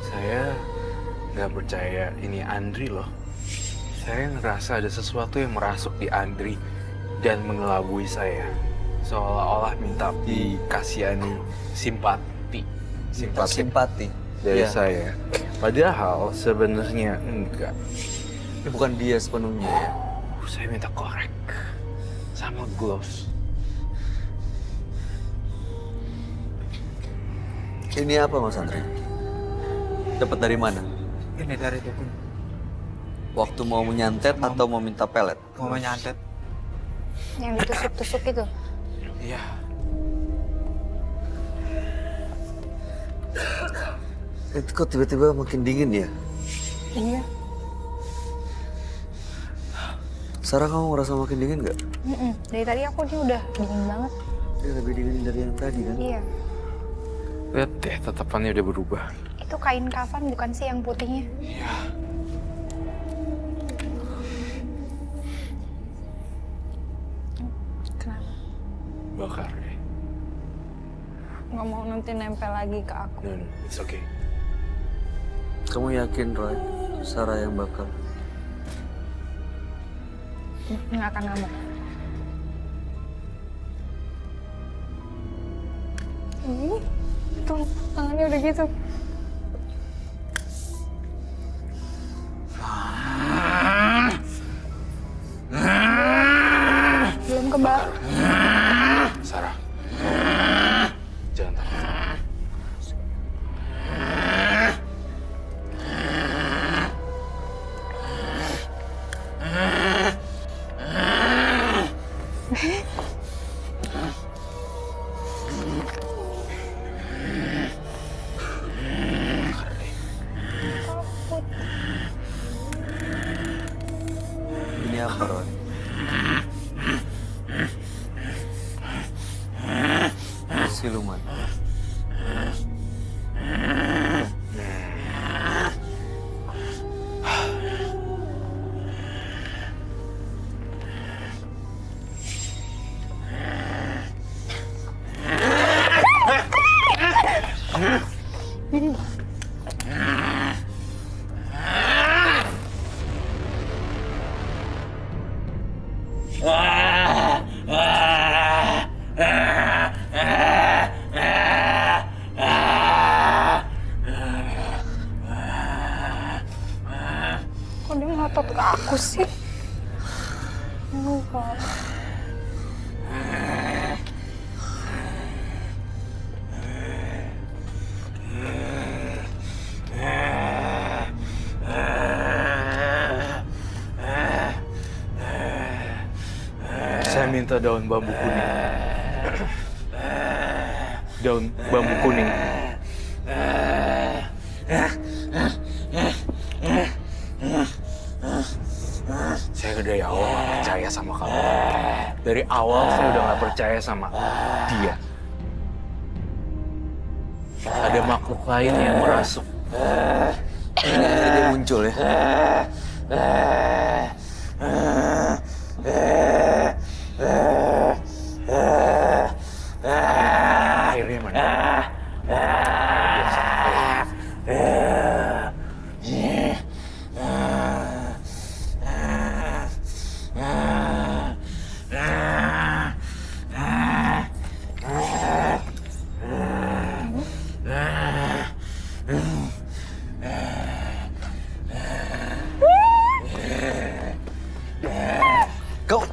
Saya nggak percaya ini Andri loh. Saya ngerasa ada sesuatu yang merasuk di Andri dan mengelabui saya. Seolah-olah minta dikasihani simpati. Simpati. Dari Iya. saya. Padahal sebenarnya enggak. Ini bukan dia sepenuhnya ya. Saya minta korek sama gloves. Ini apa Mas Andri? Dapat dari mana? Ini dari dukun. Waktu mau menyantet atau mau minta pelet? Mau menyantet. Yang ditusuk-tusuk itu. Iya. Itu kok tiba-tiba makin dingin ya? Iya. Sarah, kamu ngerasa makin dingin nggak? Dari tadi aku dia udah dingin banget. Dia lebih dingin dari yang tadi kan? Iya. Lihat deh, tatapannya udah berubah. Itu kain kafan bukan sih yang putihnya? Iya. Kenapa? Bakar deh. Nggak mau nanti nempel lagi ke aku. No, it's okay. Kamu yakin Roy? Sarah yang bakal? Nggak akan ngamuk. Tuh, tangannya udah gitu. Belum kebal. Sarah. Jangan takut. Ini apa Roy? Siluman. Kok dia ngotot ke aku sih? Lupa. minta daun bambu kuning. Daun bambu kuning. Saya dari awal nggak percaya sama kamu. Dari awal saya udah nggak percaya sama dia. Ada makhluk lain yang merasuk. Akhirnya dia muncul ya. Akhirnya mana?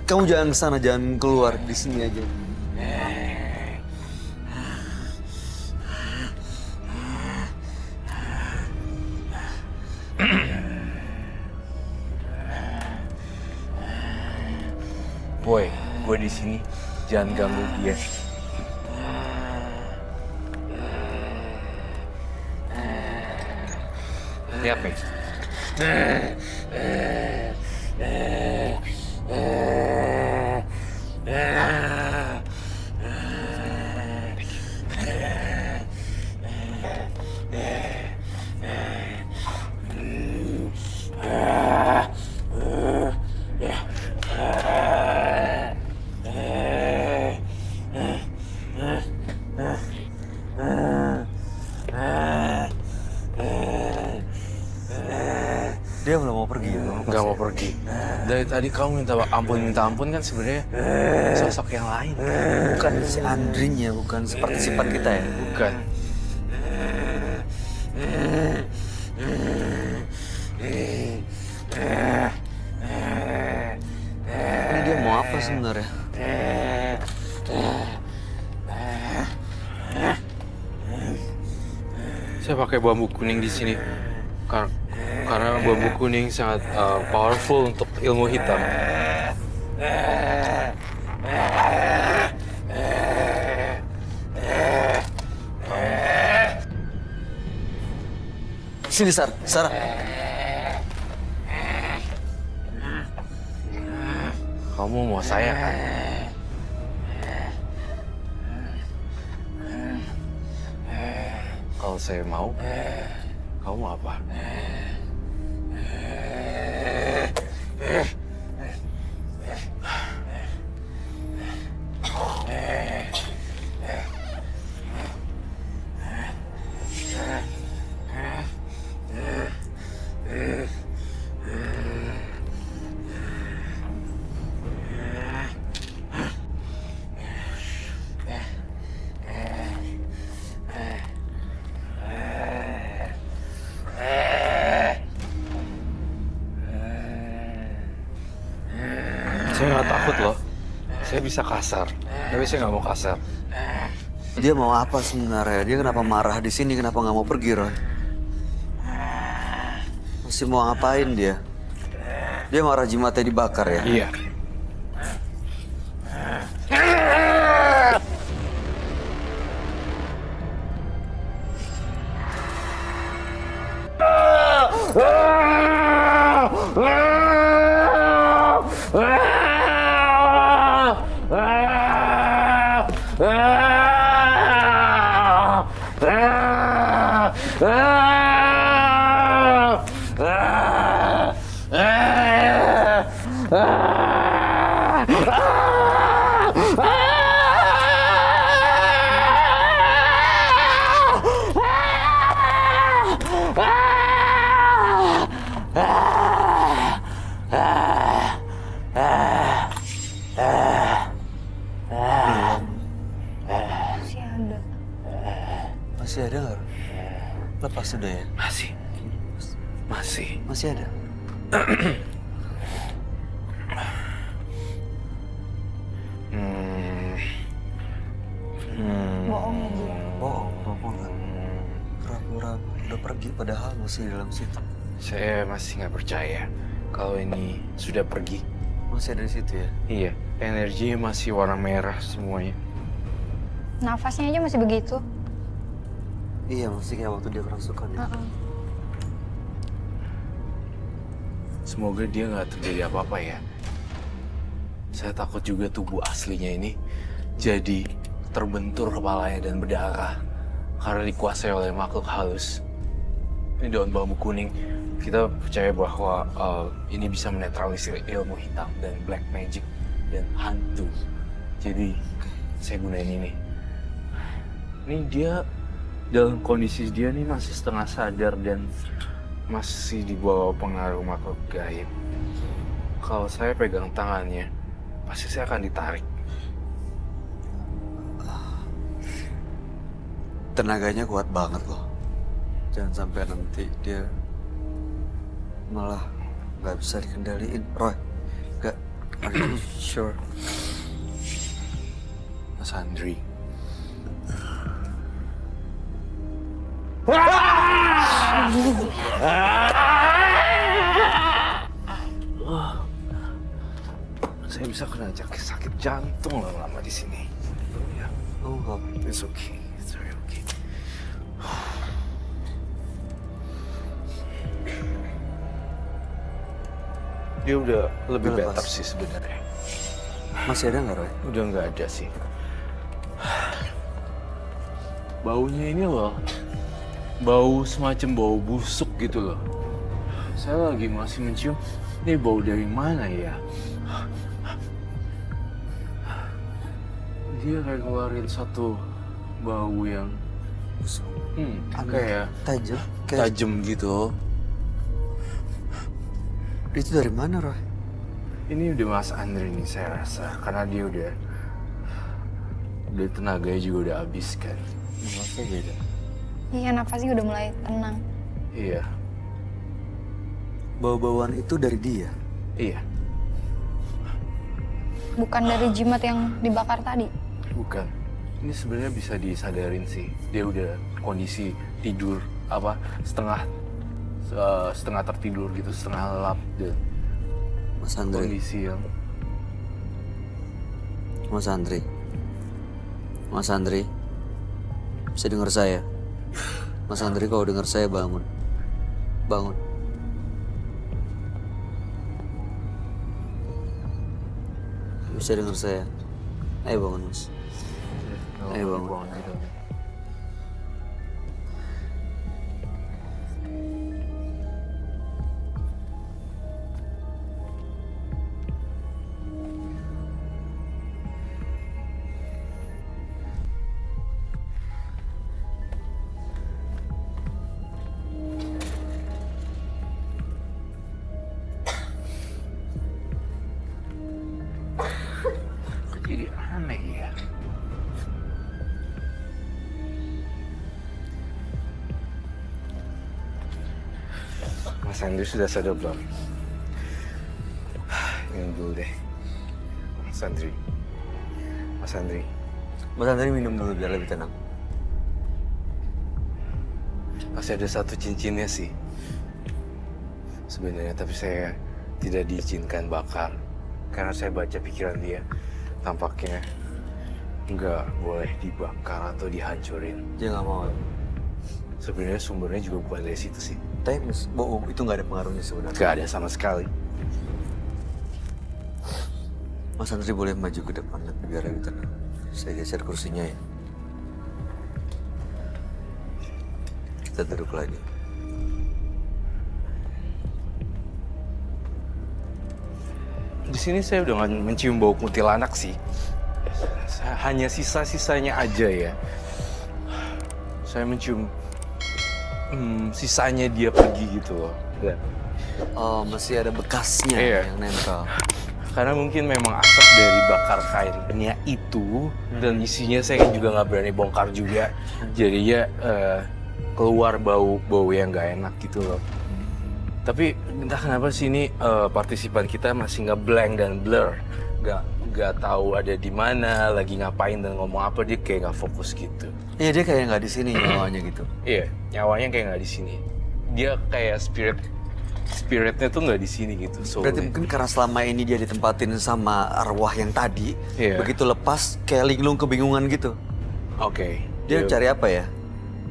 Kamu jangan kesana, jangan keluar, di sini aja. Boy, gue di sini. Jangan ganggu dia. Lihat nih. Dia belum mau pergi ya? Nggak mau pergi. Dari tadi kamu minta ampun kan sebenarnya sosok yang lain. Bukan si Andrinya, bukan seperti sifat kita ya? Bukan. Ini dia mau apa sebenarnya? Saya pakai bambu kuning di sini karena bambu kuning sangat powerful untuk ilmu hitam. Sini, Sarah. Kamu mau saya kan? Kalau saya mau, kamu mau apa? Saya nggak takut loh. Saya bisa kasar, tapi saya nggak mau kasar. Dia mau apa sebenarnya? Dia kenapa marah di sini? Kenapa nggak mau pergi, Roy? Masih mau ngapain dia? Dia marah jimatnya dibakar ya? Iya. Masih ada. Masih ada nggak? Lepas sudah ya? Masih ada. Bohong ya dia. Bohong kan? Pura-pura udah pergi padahal masih di dalam situ. Saya masih nggak percaya kalau ini sudah pergi. Masih ada di situ ya? Iya, energinya masih warna merah semuanya. Nafasnya aja masih begitu. Iya, masih kayak waktu dia kerasukan ya. Semoga dia nggak terjadi apa-apa ya. Saya takut juga tubuh aslinya ini jadi terbentur kepalanya dan berdarah karena dikuasai oleh makhluk halus. Ini daun bambu kuning. Kita percaya bahwa ini bisa menetralisir ilmu hitam dan black magic dan hantu. Jadi saya gunain ini. Ini dia dalam kondisi dia nih masih setengah sadar dan masih di bawah pengaruh makhluk gaib. Kalau saya pegang tangannya, pasti saya akan ditarik. Tenaganya kuat banget loh. Jangan sampai nanti dia malah nggak bisa dikendaliin. Roy, nggak, are you sure? Mas Andri. Saya bisa kena sakit jantung lama-lama di sini. Ya, Oh, nggak. it's okay, it's very okay. Dia udah lebih Udah lepas. better sih sebenarnya. Masih ada nggak, Roy? Udah nggak ada sih. Baunya ini loh, bau semacam bau busuk gitu loh. Saya lagi masih mencium, ini bau dari mana ya? Dia kayak keluarin satu bau yang kayak Tajam. Kayak tajam gitu. itu dari mana, Roy? Ini udah Mas Andri nih saya rasa, karena dia udah tenaganya juga udah habis kan. Nafasnya beda. Iya, nafasnya udah mulai tenang. Iya, Bau-bauan itu dari dia. iya, Bukan dari jimat yang dibakar tadi. bukan. Ini sebenarnya bisa disadarin sih. Dia udah kondisi tidur setengah tertidur gitu, setengah lelap dan Mas Andri. kondisi yang Mas Andri. Mas Andri. Bisa dengar saya? Mas Andri, kalau dengar saya bangun. Bangun. Bisa dengar saya? Ayo bangun, Mas. Ayo bangun. gitu. Jadi aneh ya. Mas Andri sudah sadar belum? Minum dulu deh. Mas Andri. Mas Andri. Mas Andri minum dulu biar lebih tenang. Masih ada satu cincinnya sih. Sebenarnya, tapi saya tidak diizinkan bakar. Karena saya baca pikiran dia. Tampaknya nggak boleh dibakar atau dihancurin. Dia nggak mau. Sebenarnya sumbernya juga bukan dari situ sih. Tapi bohong, itu nggak ada pengaruhnya sebenarnya. Nggak ada sama sekali. Mas Andri boleh maju ke depan biar lebih tenang. Saya geser kursinya ya. Kita duduk lagi. Di sini saya udah nggak mencium bau kuntilanak sih. Hanya sisa-sisanya aja ya. Saya mencium sisanya dia pergi gitu loh. Dan Oh, masih ada bekasnya Iya. yang nempel. karena mungkin memang asap dari bakar kainnya itu dan isinya saya juga nggak berani bongkar juga. Jadinya keluar bau yang nggak enak gitu loh. Tapi entah kenapa sih ini partisipan kita masih ngeblank dan blur, nggak tahu ada di mana, lagi ngapain dan ngomong apa, dia kayak nggak fokus gitu. Iya, dia kayak nggak di sini nyawanya gitu. Iya, nyawanya kayak nggak di sini. Dia kayak spiritnya tuh nggak di sini gitu. Berarti soulnya. mungkin karena selama ini dia ditempatin sama arwah yang tadi, Iya. begitu lepas kayak linglung kebingungan gitu. Oke. Dia cari apa ya?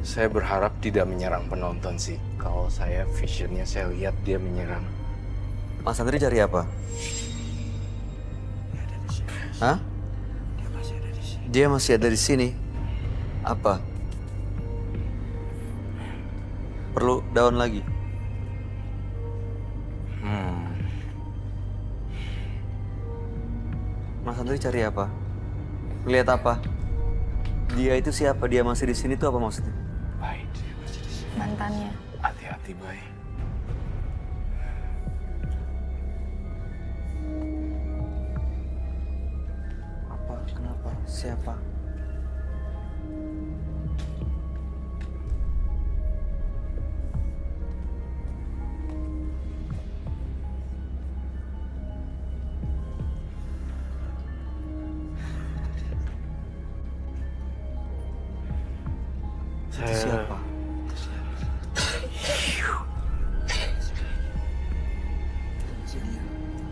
Saya berharap tidak menyerang penonton sih. Kalau saya visionnya saya lihat dia menyerang. Mas Andri cari apa? Hah? Dia masih ada di sini. Apa? Perlu daun lagi? Mas Andri cari apa? Lihat apa? Dia itu siapa? Dia masih di sini tuh apa maksudnya? Baik. Mantannya. Hati-hati, Bay. Apa? Kenapa? Siapa? Itu siapa?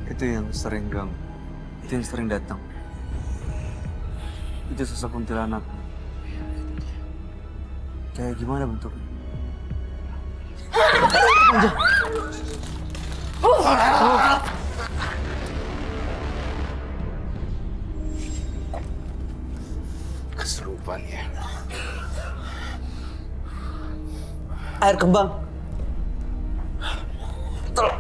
Itu yang sering gang. Itu yang sering datang. Itu sosok kuntilanak. Kayak gimana bentuknya? Kesurupan ya. Air kembang. Tolong.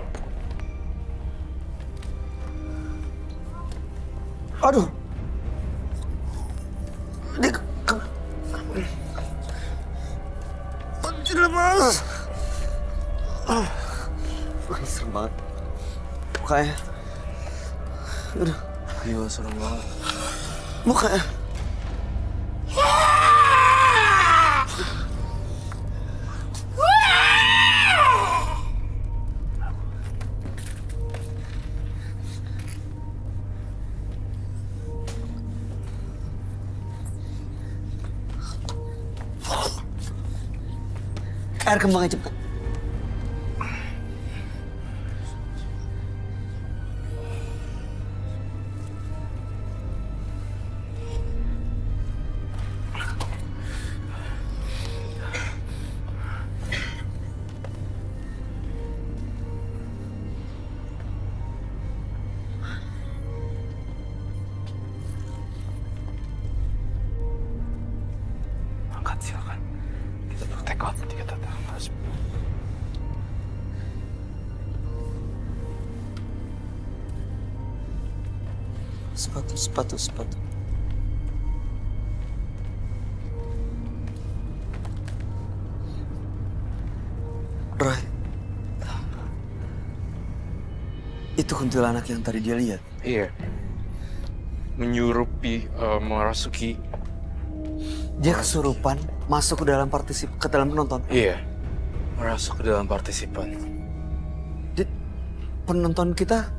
Aduh. Dia banjir mas. Serem banget. Mukanya. Aduh. Gila, serem banget. Mukanya. Air kembangnya cepet. Angkat silakan. Kita take out. Kita harus. Sepatu. Roy. Itu kuntilanak yang tadi dia lihat. Iya. Menyurupi, merasuki. Dia kesurupan, masuk ke dalam ke dalam penonton. Iya. Merasuk ke dalam partisipan. Penonton kita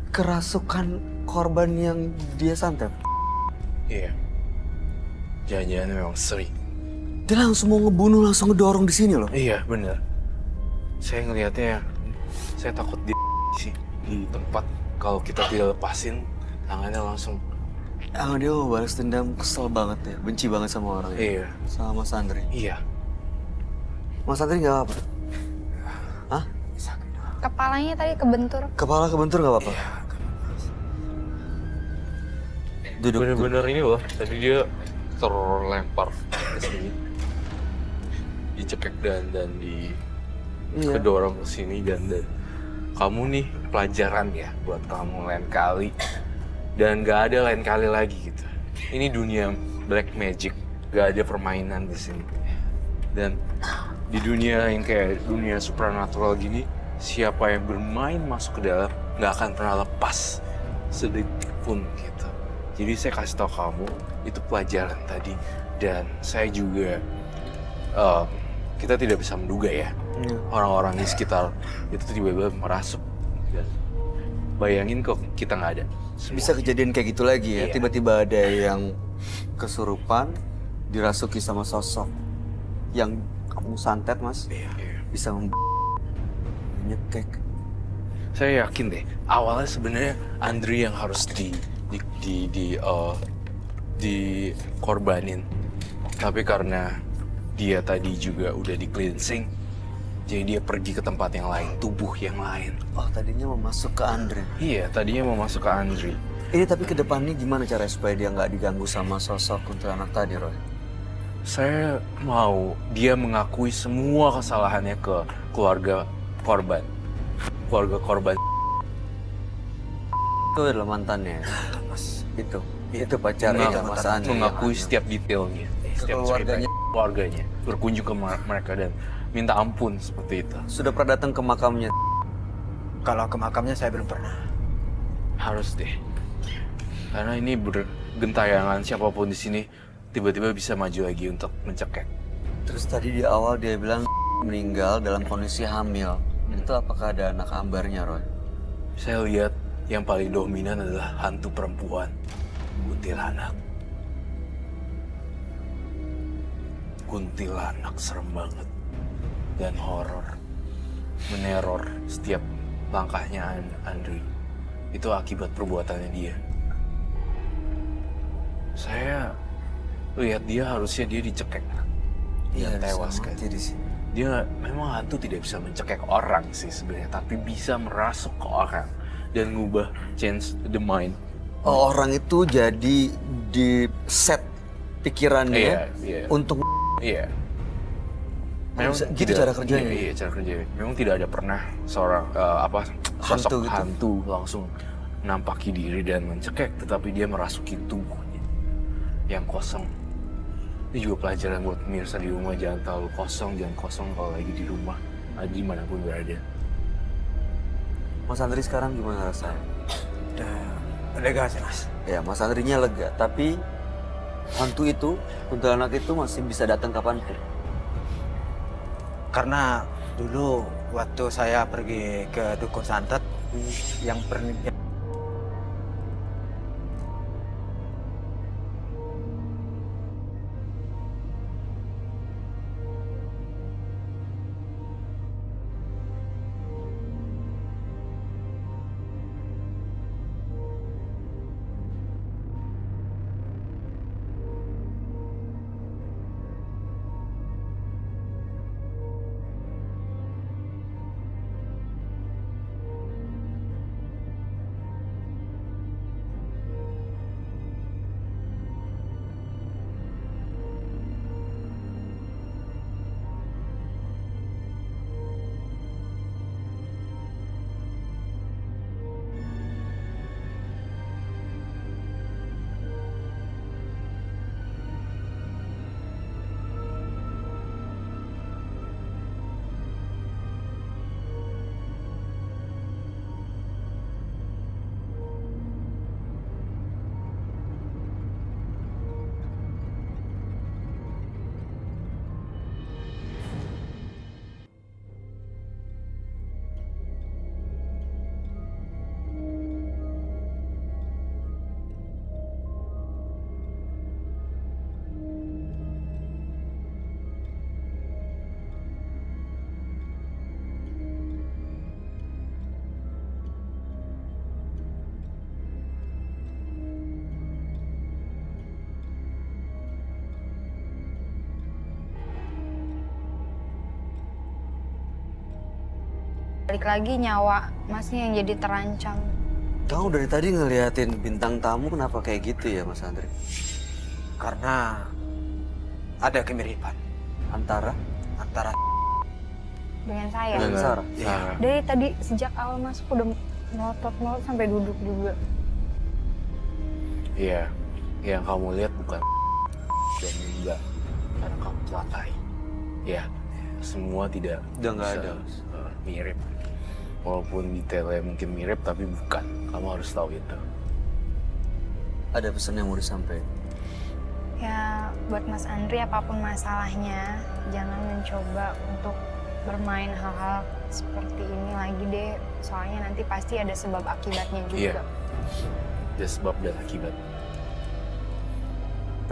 kerasukan korban yang dia santet. Iya. Jangan-jangan memang sering. Dia langsung mau ngebunuh, langsung ngedorong di sini loh. Iya, bener. Saya ngelihatnya, saya takut di sih di tempat kalau kita tidak lepasin tangannya langsung. Dia mau balas dendam, kesel banget ya, benci banget sama orang. Iya. Sama Mas Andri. Iya. Mas Andri nggak apa-apa? Hah? Kepalanya tadi kebentur. Kepala kebentur nggak apa-apa? Iya. Duduk. Bener-bener ini loh, tadi dia terlempar ke sini. Dicekek dan Iya. kedorong ke sini dan kamu nih pelajaran ya buat kamu lain kali. Dan gak ada lain kali lagi gitu. Ini dunia black magic, gak ada permainan di sini. Dan di dunia yang kayak dunia supernatural gini, siapa yang bermain masuk ke dalam gak akan pernah lepas sedetik pun gitu. Jadi saya kasih tahu kamu itu pelajaran tadi, dan saya juga kita tidak bisa menduga ya orang-orang di sekitar itu tiba-tiba merasuk. Dan bayangin kok kita nggak ada. Bisa kejadian kayak gitu lagi ya. Iya. Tiba-tiba ada yang kesurupan, dirasuki sama sosok yang kamu santet, Mas. Iya. Bisa Nyekek. Saya yakin deh, awalnya sebenarnya Andri yang harus dikorbanin. Tapi karena dia tadi juga udah di cleansing, jadi dia pergi ke tempat yang lain, tubuh yang lain. Oh, tadinya mau masuk ke Andre. Iya, tadinya mau masuk ke Andri. Ini tapi ke depannya gimana caranya supaya dia nggak diganggu sama sosok kuntilanak tadi, Roy? Saya mau dia mengakui semua kesalahannya ke keluarga korban. Keluarga korban. Itu adalah mantannya. Mas. Itu pacarnya Itu Mas mantan. Andre. Mengakui setiap detailnya, setiap Keluarganya. keluarganya, berkunjung ke mereka dan minta ampun seperti itu. Sudah pernah datang ke makamnya. Kalau ke makamnya saya belum pernah. Harus deh, karena ini bergentayangan siapapun di sini tiba-tiba bisa maju lagi untuk mencekek. Terus tadi di awal dia bilang meninggal dalam kondisi hamil. Itu apakah ada anak ambarnya, Roy? Saya lihat yang paling dominan adalah hantu perempuan, kuntilanak. Kuntilanak serem banget dan horor, meneror setiap langkahnya Andri. Itu akibat perbuatannya dia. Saya lihat harusnya dia dicekek dan tewas kan. Di sini. Dia memang hantu tidak bisa mencekek orang sih sebenarnya, tapi bisa merasuk ke orang dan ngubah change the mind. Oh, orang itu jadi di set pikirannya Iya. untuk Iya. gitu cara kerjanya? Iya, cara kerjanya. Memang tidak ada pernah seorang sosok Hantu gitu. hantu langsung nampaki diri dan mencekek, tetapi dia merasuki tubuhnya yang kosong. Ini juga pelajaran buat pemirsa di rumah, jangan terlalu kosong, jangan kosong kalau lagi di rumah, dimanapun berada. Mas Andri sekarang gimana rasanya? Udah lega sih, Mas. Ya, Mas Andrinya lega, tapi hantu itu, kuntilanak itu masih bisa datang kapanpun. Karena dulu waktu saya pergi ke Dukun Santet, yang Balik lagi nyawa Masnya yang jadi terancam. Kamu dari tadi ngeliatin bintang tamu kenapa kayak gitu ya, Mas Andri? karena ada kemiripan Antara antara Dengan saya. dengan Sarah. Sarah. Dari tadi sejak awal masuk udah melotot sampai duduk juga. Iya, yang kamu lihat bukan dan juga karena kamu telakai. Ya, semua tidak Udah nggak bisa, ada. Mirip. Walaupun detailnya mungkin mirip, tapi bukan. Kamu harus tahu itu. Ada pesan yang mau disampaikan? Ya, buat Mas Andri apapun masalahnya, jangan mencoba untuk bermain hal-hal seperti ini lagi deh. Soalnya nanti pasti ada sebab akibatnya Iya. juga. Ada sebab dan akibat.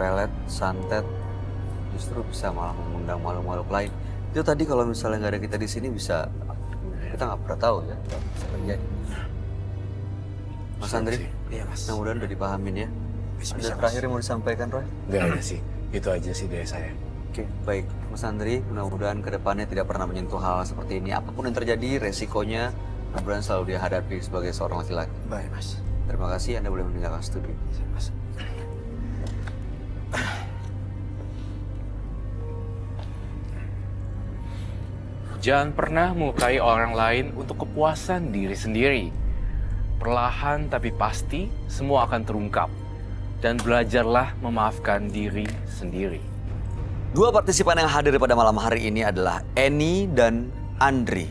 Pelet, santet, justru bisa malah mengundang makhluk-makhluk lain. Itu tadi kalau misalnya nggak ada kita di sini bisa kita nggak pernah tahu ya apa bisa terjadi. Mas Andri, Iya mas. mudah-mudahan udah dipahamin ya. Ada terakhir yang mau disampaikan, Roy? Nggak ada sih, itu aja sih dari saya. Oke, baik. Mas Andri, mudah-mudahan kedepannya tidak pernah menyentuh hal seperti ini. Apapun yang terjadi, resikonya mudah-mudahan selalu dia hadapi sebagai seorang laki-laki. Baik mas. Terima kasih, Anda boleh meninggalkan studio. Mas. Jangan pernah melukai orang lain untuk kepuasan diri sendiri. Perlahan tapi pasti, semua akan terungkap. Dan belajarlah memaafkan diri sendiri. Dua partisipan yang hadir pada malam hari ini adalah Eni dan Andri.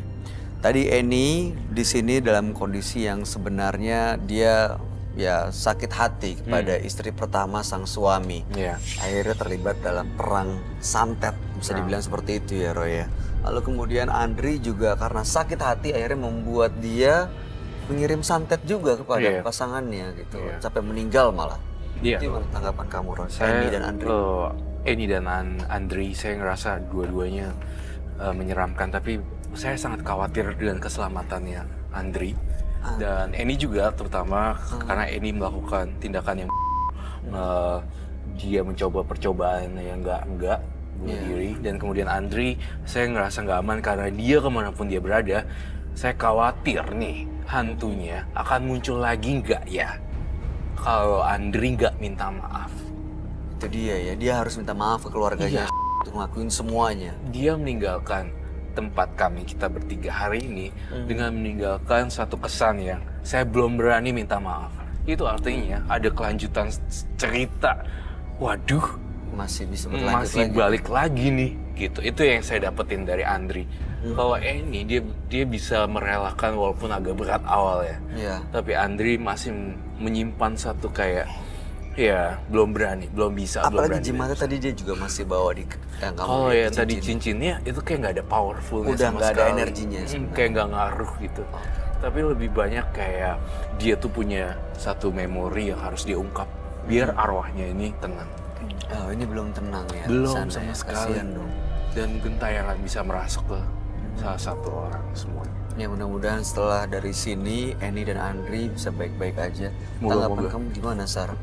Tadi Eni di sini dalam kondisi yang sebenarnya dia ya sakit hati kepada istri pertama sang suami. Iya. Akhirnya terlibat dalam perang santet, bisa dibilang seperti itu ya Roy ya. Lalu kemudian Andri juga karena sakit hati akhirnya membuat dia mengirim santet juga kepada pasangannya gitu, sampai meninggal malah. Iya. Gimana tanggapan kamu Roy? Saya, Eni dan Andri. Eni dan Andri, saya ngerasa dua-duanya menyeramkan, tapi saya sangat khawatir dengan keselamatannya Andri. Dan Eni juga terutama karena Eni melakukan tindakan yang dia mencoba percobaan yang enggak bunuh diri. Dan kemudian Andri, saya ngerasa nggak aman karena dia kemanapun dia berada, saya khawatir nih hantunya akan muncul lagi nggak ya kalau Andri nggak minta maaf. Itu dia ya, dia harus minta maaf ke keluarganya untuk ngelakuin semuanya. Dia meninggalkan tempat kita bertiga hari ini dengan meninggalkan satu kesan yang saya belum berani minta maaf. Itu artinya ada kelanjutan cerita. Waduh, Masih bisa berlanjut masih lagi. balik lagi nih gitu. Itu yang saya dapetin dari Andri. Kalau Eni dia bisa merelakan walaupun agak berat awal ya. Iya. Tapi Andri masih menyimpan satu kayak ya belum berani, belum bisa, belum Apalagi berani. Jimatnya tadi dia juga masih bawa di yang kamu Oh lihat ya di tadi cincin. cincinnya itu kayak nggak ada powerfulnya Udah sama nggak ada sekali. energinya sebenarnya. Kayak nggak ngaruh gitu. Tapi lebih banyak kayak dia tuh punya satu memori yang harus diungkap biar arwahnya ini tenang. Oh, ini belum tenang ya. di Belum sana sama ya. sekali. Kasihan dong. Dan gentayangan bisa merasuk ke salah satu orang semuanya. Ya mudah-mudahan setelah dari sini Eni dan Andri bisa baik-baik aja. Tanggapan Moga-moga. kamu gimana Sar?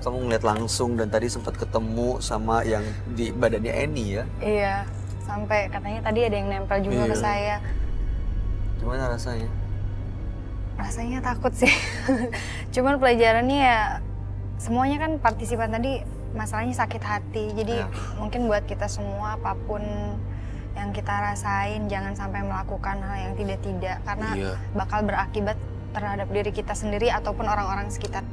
Kamu ngeliat langsung dan tadi sempat ketemu sama yang di badannya Eni ya? Iya, sampai katanya tadi ada yang nempel juga ke saya. Gimana rasanya? Rasanya takut sih. Cuman pelajarannya ya semuanya kan partisipan tadi masalahnya sakit hati. Jadi mungkin buat kita semua apapun yang kita rasain jangan sampai melakukan hal yang tidak-tidak karena bakal berakibat terhadap diri kita sendiri ataupun orang-orang sekitar.